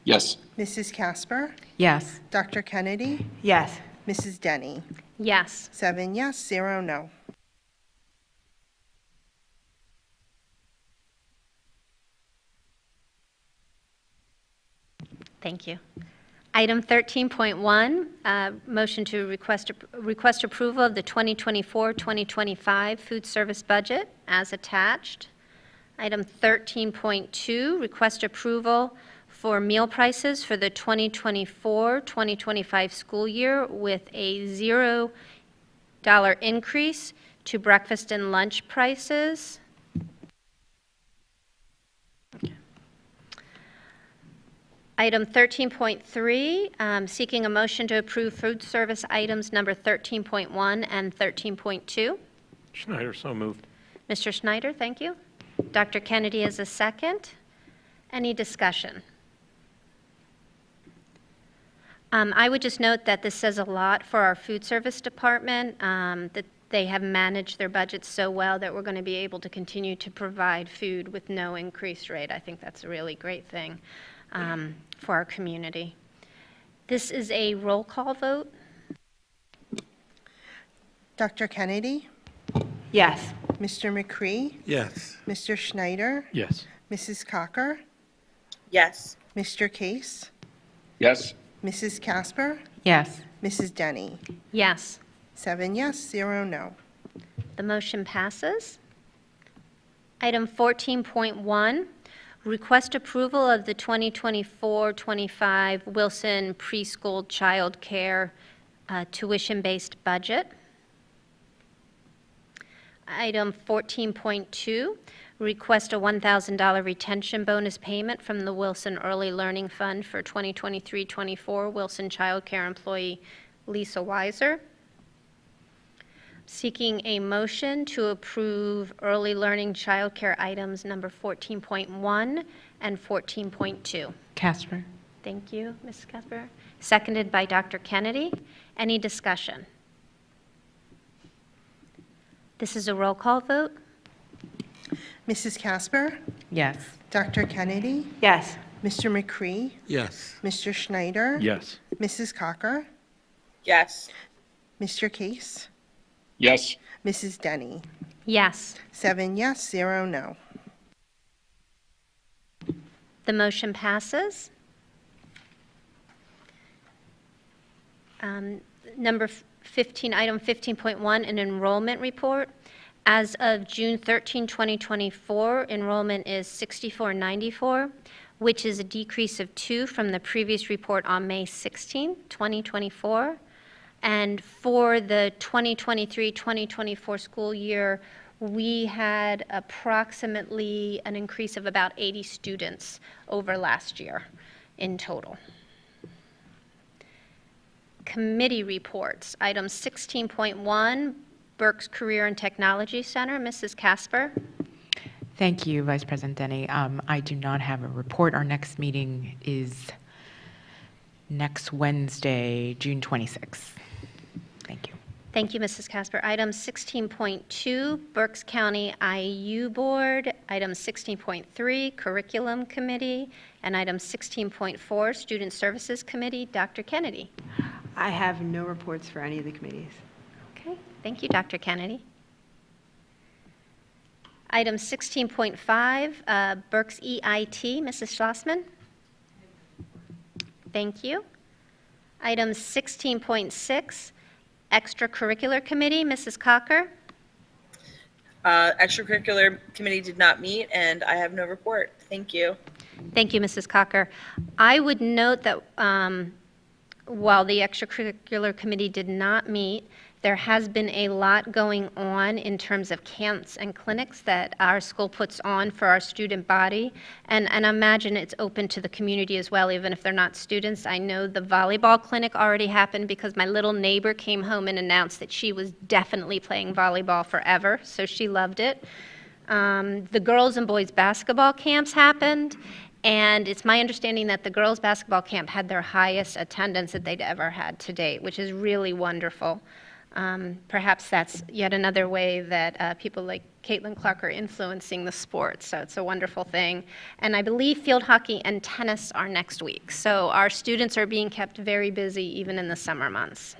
Yes. Mrs. Casper, Yes. Dr. Kennedy, Yes. Mrs. Denny. Yes. 7 yes, 0 no. Thank you. Item 13.1, motion to request approval of the 2024-2025 food service budget as attached. Item 13.2, request approval for meal prices for the 2024-2025 school year with a $0 increase to breakfast and lunch prices. Item 13.3, seeking a motion to approve food service items number 13.1 and 13.2. Schneider, so moved. Mr. Schneider, thank you. Dr. Kennedy is a second. Any discussion? I would just note that this says a lot for our food service department, that they have managed their budgets so well that we're going to be able to continue to provide food with no increased rate. I think that's a really great thing for our community. This is a roll call vote. Dr. Kennedy, Yes. Mr. McCree, Yes. Mr. Schneider, Yes. Mrs. Cocker, Yes. Mr. Case, Yes. Mrs. Casper, Yes. Mrs. Denny. Yes. 7 yes, 0 no. The motion passes. Item 14.1, request approval of the 2024-25 Wilson Preschool Child Care tuition-based budget. Item 14.2, request a $1,000 retention bonus payment from the Wilson Early Learning Fund for 2023-24 Wilson Child Care employee Lisa Weiser. Seeking a motion to approve early learning childcare items number 14.1 and 14.2. Casper. Thank you, Ms. Casper. Seconded by Dr. Kennedy. Any discussion? This is a roll call vote. Mrs. Casper, Yes. Dr. Kennedy, Yes. Mr. McCree, Yes. Mr. Schneider, Yes. Mrs. Cocker, Yes. Mr. Case, Yes. Mrs. Denny. Yes. 7 yes, 0 no. The motion passes. Number 15, item 15.1, an enrollment report. As of June 13, 2024, enrollment is 6494, which is a decrease of 2 from the previous report on May 16, 2024. And for the 2023-2024 school year, we had approximately an increase of about 80 students over last year in total. Committee reports. Item 16.1, Berks Career and Technology Center. Mrs. Casper. Thank you, Vice President Denny. I do not have a report. Our next meeting is next Wednesday, June 26th. Thank you. Thank you, Mrs. Casper. Item 16.2, Berks County IU Board. Item 16.3, Curriculum Committee. And item 16.4, Student Services Committee. Dr. Kennedy. I have no reports for any of the committees. Okay, thank you, Dr. Kennedy. Item 16.5, Berks EIT, Mrs. Schlossman. Thank you. Item 16.6, Extracurricular Committee, Mrs. Cocker. Extracurricular committee did not meet, and I have no report. Thank you. Thank you, Mrs. Cocker. I would note that while the extracurricular committee did not meet, there has been a lot going on in terms of camps and clinics that our school puts on for our student body. And I imagine it's open to the community as well, even if they're not students. I know the volleyball clinic already happened because my little neighbor came home and announced that she was definitely playing volleyball forever, so she loved it. The girls and boys basketball camps happened. And it's my understanding that the girls' basketball camp had their highest attendance that they'd ever had to date, which is really wonderful. Perhaps that's yet another way that people like Caitlin Clark are influencing the sport, so it's a wonderful thing. And I believe field hockey and tennis are next week, so our students are being kept very busy even in the summer months.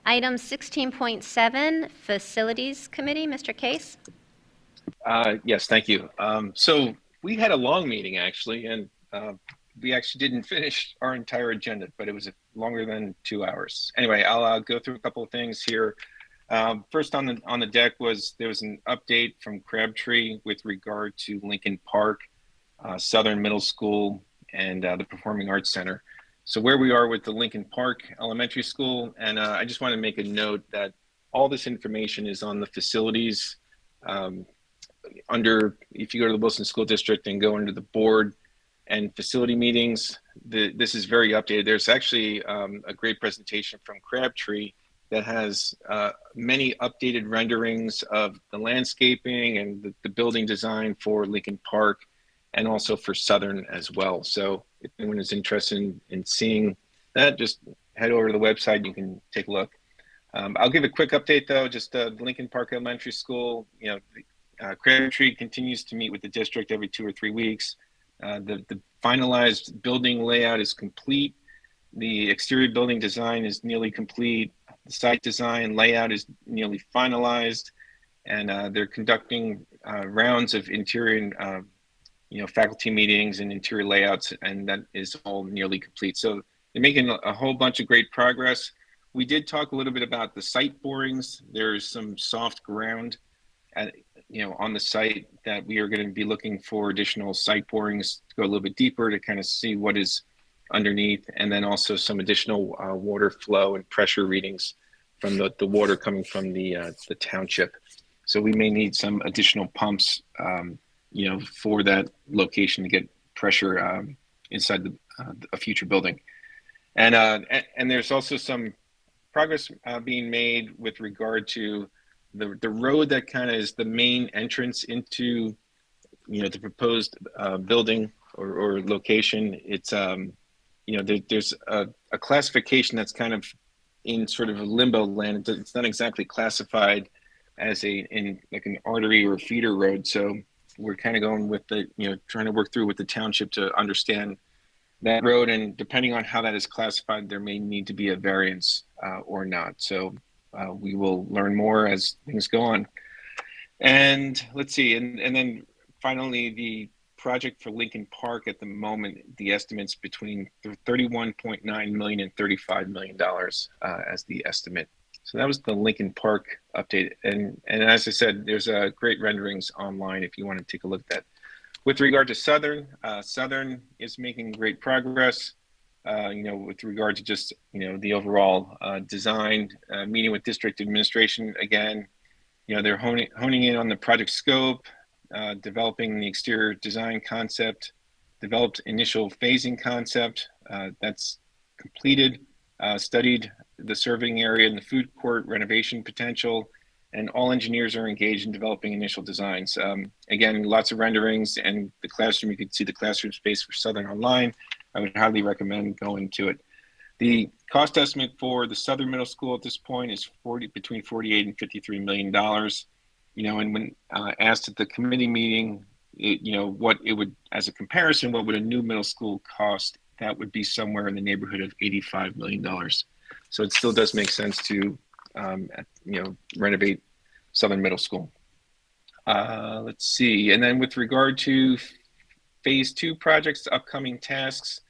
Item 16.7, Facilities Committee, Mr. Case. Yes, thank you. So we had a long meeting actually, and we actually didn't finish our entire agenda, but it was longer than 2 hours. Anyway, I'll go through a couple of things here. First on the deck there was an update from Crabtree with regard to Lincoln Park, Southern Middle School, and the Performing Arts Center. So where we are with the Lincoln Park Elementary School, and I just want to make a note that all this information is on the facilities if you go to the Wilson School District and go under the board and facility meetings, this is very updated. There's actually a great presentation from Crabtree that has many updated renderings of the landscaping and the building design for Lincoln Park and also for Southern as well. So if anyone is interested in seeing that, just head over to the website. You can take a look. I'll give a quick update though, just the Lincoln Park Elementary School, Crabtree continues to meet with the district every 2 or 3 weeks. The finalized building layout is complete. The exterior building design is nearly complete. The site design layout is nearly finalized, and they're conducting rounds of interior and faculty meetings and interior layouts, and that is all nearly complete. So they're making a whole bunch of great progress. We did talk a little bit about the site borings. There's some soft ground on the site that we are going to be looking for additional site borings to go a little bit deeper to kind of see what is underneath, and then also some additional water flow and pressure readings from the water coming from the township. So we may need some additional pumps, for that location to get pressure inside a future building. And there's also some progress being made with regard to the road that kind of is the main entrance into, the proposed building or location. It's, there's a classification that's kind of in sort of a limbo land. It's not exactly classified as like an artery or a feeder road. So we're kind of going with trying to work through with the township to understand that road. And depending on how that is classified, there may need to be a variance or not. So we will learn more as things go on. And let's see, and then finally, the project for Lincoln Park at the moment, the estimate's between $31.9 million and $35 million as the estimate. So that was the Lincoln Park update. And as I said, there's great renderings online if you want to take a look at that. With regard to Southern, Southern is making great progress, with regard to just, the overall design, meeting with district administration again. They're honing in on the project scope, developing the exterior design concept, developed initial phasing concept, that's completed, studied the serving area and the food court renovation potential, and all engineers are engaged in developing initial designs. Again, lots of renderings and the classroom, you can see the classroom space for Southern online. I would highly recommend going to it. The cost estimate for the Southern Middle School at this point is between $48 and $53 million. And when asked at the committee meeting, what it would, as a comparison, what would a new middle school cost? That would be somewhere in the neighborhood of $85 million. So it still does make sense to, renovate Southern Middle School. Let's see. And then with regard to phase 2 projects, upcoming tasks,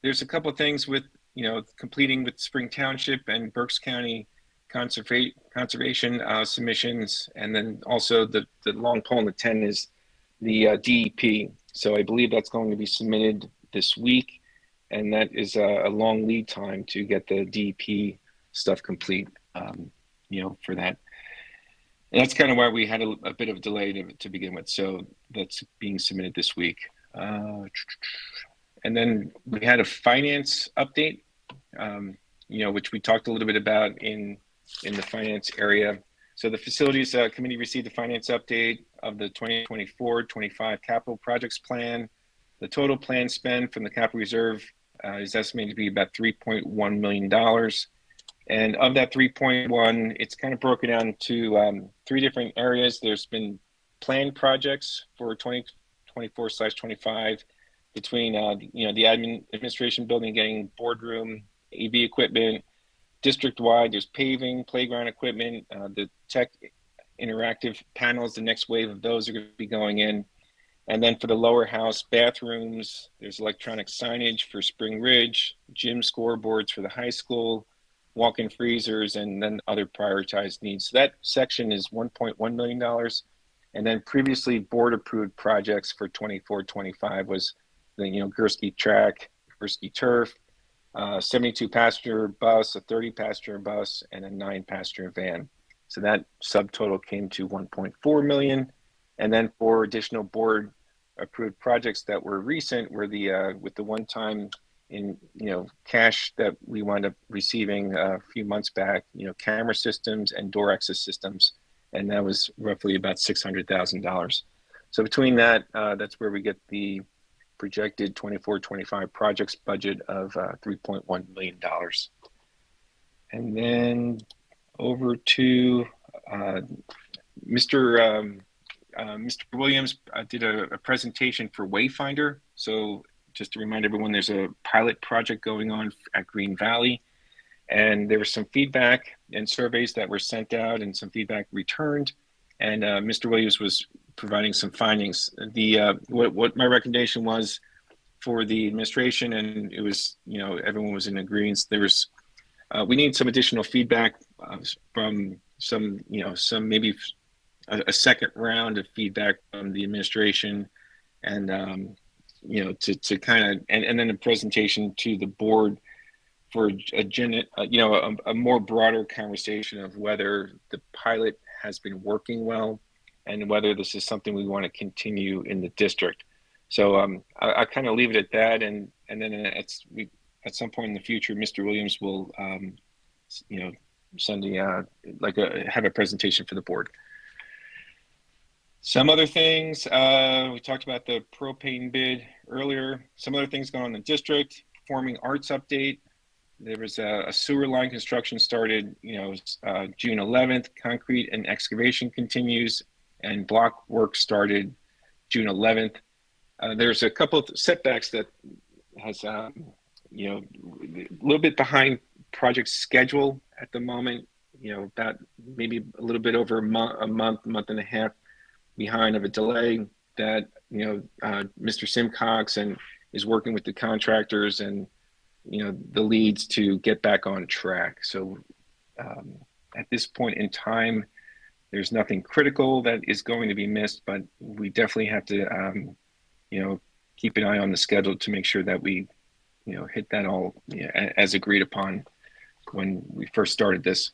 there's a couple of things with, completing with Spring Township and Berks County conservation submissions, and then also the long pole in the tent is the DEP. So I believe that's going to be submitted this week, and that is a long lead time to get the DEP stuff complete, for that. And that's kind of why we had a bit of delay to begin with. So that's being submitted this week. And then we had a finance update, which we talked a little bit about in the finance area. So the facilities committee received the finance update of the 2024-25 capital projects plan. The total planned spend from the capital reserve is estimated to be about $3.1 million. And of that 3.1, it's kind of broken down to 3 different areas. There's been planned projects for 2024/25 between, the administration building getting boardroom, AV equipment. District-wide, there's paving, playground equipment, the tech interactive panels, the next wave of those are going to be going in. And then for the lower house, bathrooms, there's electronic signage for Spring Ridge, gym scoreboards for the high school, walk-in freezers, and then other prioritized needs. So that section is $1.1 million. And then previously board-approved projects for 24-25 was the, Gursky track, Gursky turf, 72-passenger bus, a 30-passenger bus, and a 9-passenger van. So that subtotal came to $1.4 million. And then for additional board-approved projects that were recent were the with the one-time in cash that we wound up receiving a few months back, camera systems and door access systems, and that was roughly about $600,000. So between that, that's where we get the projected 24-25 projects budget of $3.1 million. And then over to Mr. Williams did a presentation for Wayfinder. So just to remind everyone, there's a pilot project going on at Green Valley, and there was some feedback and surveys that were sent out and some feedback returned. And Mr. Williams was providing some findings. What my recommendation was for the administration, and it was, everyone was in agreement. There was, we need some additional feedback from some maybe a second round of feedback from the administration, and to kind of, and then a presentation to the board for a more broader conversation of whether the pilot has been working well and whether this is something we want to continue in the district. So I kind of leave it at that, and then at some point in the future, Mr. Williams will have a presentation for the board. Some other things, we talked about the propane bid earlier. Some other things going on in the district. Performing arts update. There was a sewer line construction started, June 11th. Concrete and excavation continues, and block work started June 11th. There's a couple of setbacks that has, a little bit behind project schedule at the moment. About maybe a little bit over a month and a half behind of a delay that, Mr. Simcox is working with the contractors and, the leads to get back on track. So at this point in time, there's nothing critical that is going to be missed, but we definitely have to, keep an eye on the schedule to make sure that we, hit that all as agreed upon when we first started this.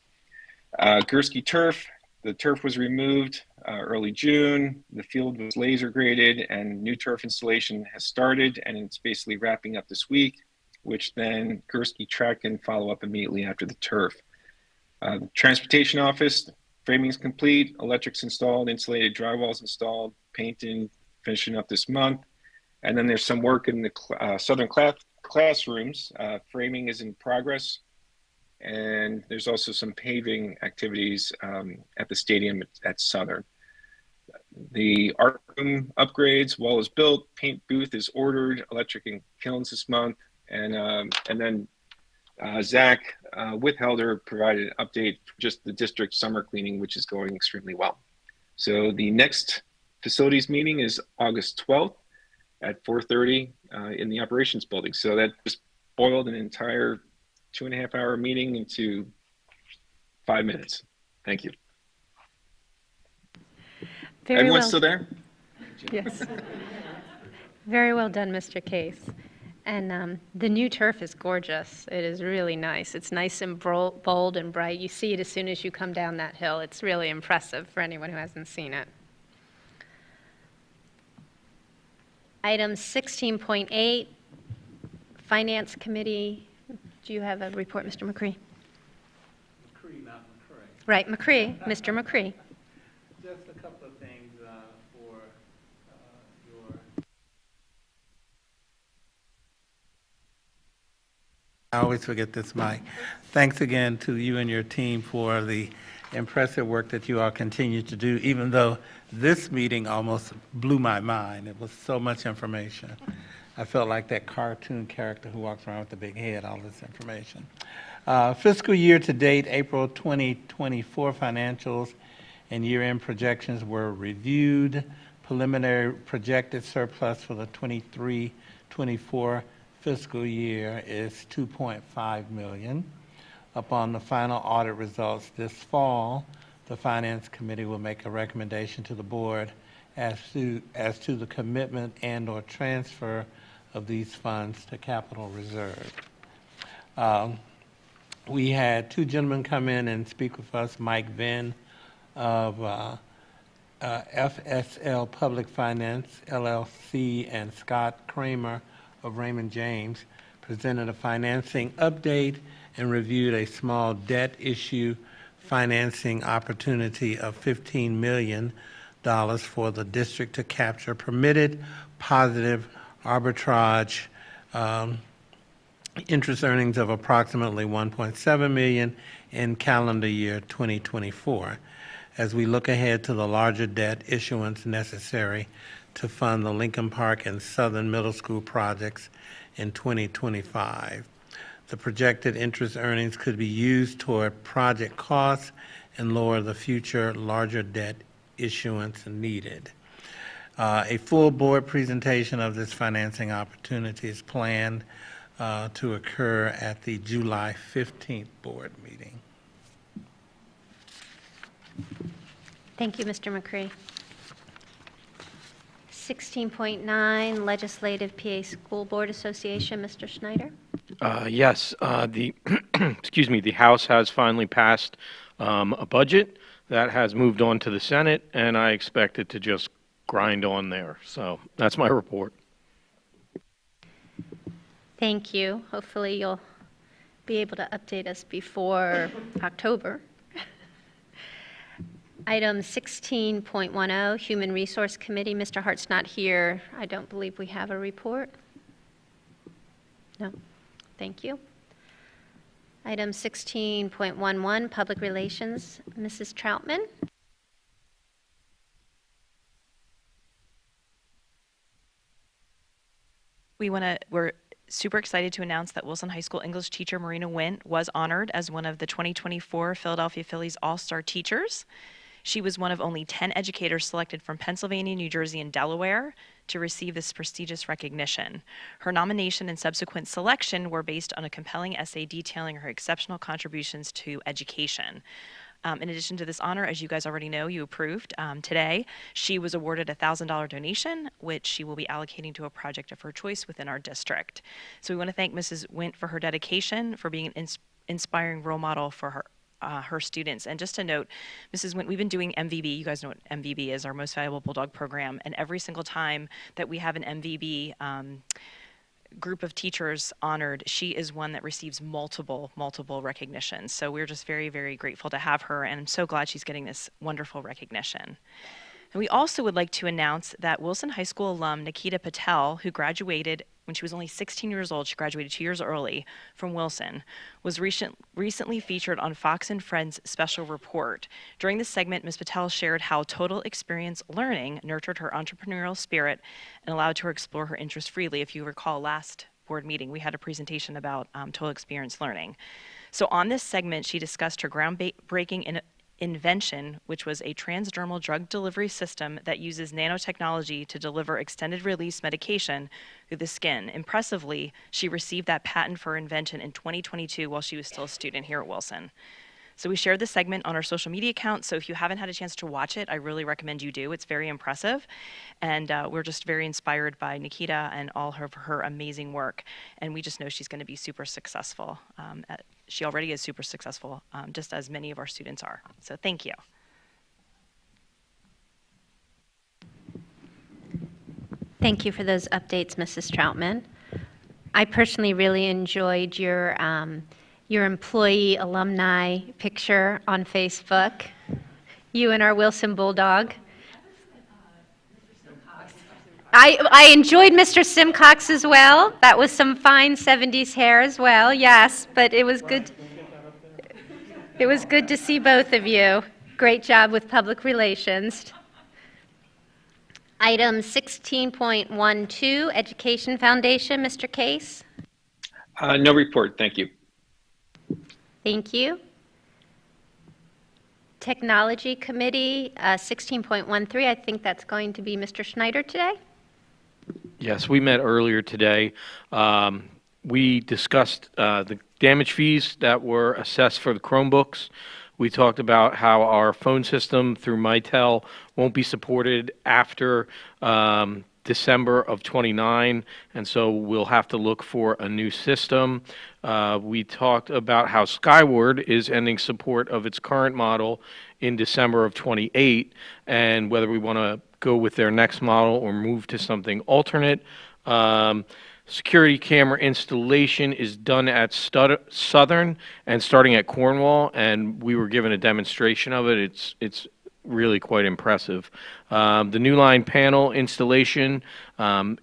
Gursky Turf, the turf was removed early June. The field was laser graded and new turf installation has started, and it's basically wrapping up this week, which then Gursky Track can follow up immediately after the turf. The transportation office, framing is complete, electrics installed, insulated drywalls installed, painting, finishing up this month. And then there's some work in the Southern classrooms. Framing is in progress. And there's also some paving activities at the stadium at Southern. The art room upgrades, wall is built, paint booth is ordered, electric and kilns this month. And then Zach Withelder provided an update for just the district summer cleaning, which is going extremely well. So the next facilities meeting is August 12th at 4:30 in the operations building. So that just boiled an entire 2.5 hour meeting into 5 minutes. Thank you. Everyone still there? Yes. Very well done, Mr. Case. And the new turf is gorgeous. It is really nice. It's nice and bold and bright. You see it as soon as you come down that hill. It's really impressive for anyone who hasn't seen it. Item 16.8, Finance Committee. Do you have a report, Mr. McCree? McCree, not McCray. Right, McCree, Mr. McCree. Just a couple of things for your... I always forget this, Mike. Thanks again to you and your team for the impressive work that you all continue to do, even though this meeting almost blew my mind. It was so much information. I felt like that cartoon character who walks around with the big head, all this information. Fiscal year to date, April 2024 financials and year-end projections were reviewed. Preliminary projected surplus for the 23-24 fiscal year is $2.5 million. Upon the final audit results this fall, the Finance Committee will make a recommendation to the board as to the commitment and/or transfer of these funds to capital reserve. We had two gentlemen come in and speak with us, Mike Venn of FSL Public Finance, LLC, and Scott Kramer of Raymond James, presented a financing update and reviewed a small debt issue financing opportunity of $15 million for the district to capture permitted positive arbitrage interest earnings of approximately $1.7 million in calendar year 2024, as we look ahead to the larger debt issuance necessary to fund the Lincoln Park and Southern Middle School projects in 2025. The projected interest earnings could be used toward project costs and lower the future larger debt issuance needed. A full board presentation of this financing opportunity is planned to occur at the July 15th board meeting. Thank you, Mr. McCree. 16.9, Legislative PA School Board Association, Mr. Schneider. Yes, the excuse me, the House has finally passed a budget that has moved on to the Senate, and I expect it to just grind on there. So that's my report. Thank you. Hopefully you'll be able to update us before October. Item 16.10, Human Resource Committee. Mr. Hart's not here. I don't believe we have a report. No, thank you. Item 16.11, Public Relations. Mrs. Troutman. We're super excited to announce that Wilson High School English teacher Marina Wint was honored as one of the 2024 Philadelphia Phillies All-Star Teachers. She was one of only 10 educators selected from Pennsylvania, New Jersey, and Delaware to receive this prestigious recognition. Her nomination and subsequent selection were based on a compelling essay detailing her exceptional contributions to education. In addition to this honor, as you guys already know, you approved today, she was awarded a $1,000 donation, which she will be allocating to a project of her choice within our district. So we want to thank Mrs. Wint for her dedication, for being an inspiring role model for her students. And just to note, Mrs. Wint, we've been doing MVB. You guys know what MVB is, our Most Valuable Bulldog program. And every single time that we have an MVB group of teachers honored, she is one that receives multiple recognitions. So we're just very, very grateful to have her, and I'm so glad she's getting this wonderful recognition. And we also would like to announce that Wilson High School alum Nikita Patel, who graduated when she was only 16 years old, she graduated 2 years early from Wilson, was recently featured on Fox & Friends' special report. During this segment, Ms. Patel shared how total experience learning nurtured her entrepreneurial spirit and allowed her to explore her interests freely. If you recall, last board meeting, we had a presentation about total experience learning. So on this segment, she discussed her groundbreaking invention, which was a transdermal drug delivery system that uses nanotechnology to deliver extended release medication through the skin. Impressively, she received that patent for her invention in 2022 while she was still a student here at Wilson. So we shared this segment on our social media account, so if you haven't had a chance to watch it, I really recommend you do. It's very impressive, and we're just very inspired by Nikita and all of her amazing work, and we just know she's going to be super successful. She already is super successful, just as many of our students are. So thank you. Thank you for those updates, Mrs. Troutman. I personally really enjoyed your employee alumni picture on Facebook. You and our Wilson Bulldog. I enjoyed Mr. Simcox as well. That was some fine 70s hair as well, yes, but it was good. It was good to see both of you. Great job with public relations. Item 16.12, Education Foundation, Mr. Case. No report, thank you. Thank you. Technology Committee, 16.13, I think that's going to be Mr. Schneider today. Yes, we met earlier today. We discussed the damage fees that were assessed for the Chromebooks. We talked about how our phone system through Mitel won't be supported after December of 29, and so we'll have to look for a new system. We talked about how Skyward is ending support of its current model in December of 28, and whether we want to go with their next model or move to something alternate. Security camera installation is done at Southern and starting at Cornwall, and we were given a demonstration of it. It's really quite impressive. The new line panel installation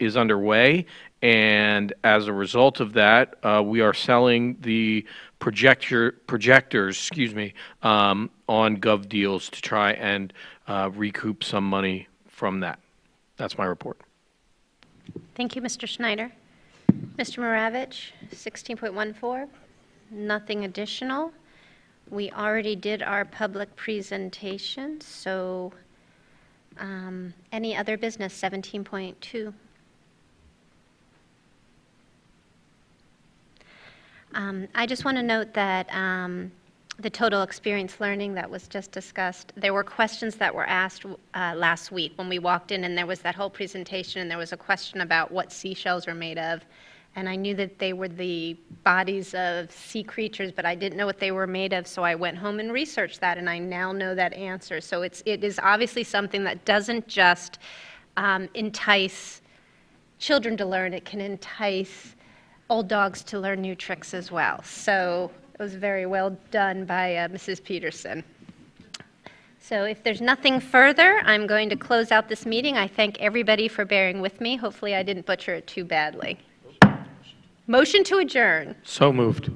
is underway, and as a result of that, we are selling the projectors, on GovDeals to try and recoup some money from that. That's my report. Thank you, Mr. Schneider. Mr. Maravich, 16.14, nothing additional. We already did our public presentation, so any other business, 17.2. I just want to note that the total experience learning that was just discussed, there were questions that were asked last week when we walked in, and there was that whole presentation, and there was a question about what seashells are made of. And I knew that they were the bodies of sea creatures, but I didn't know what they were made of, so I went home and researched that, and I now know that answer. So it is obviously something that doesn't just entice children to learn, it can entice old dogs to learn new tricks as well. So it was very well done by Mrs. Peterson. So if there's nothing further, I'm going to close out this meeting. I thank everybody for bearing with me. Hopefully I didn't butcher it too badly. Motion to adjourn. So moved.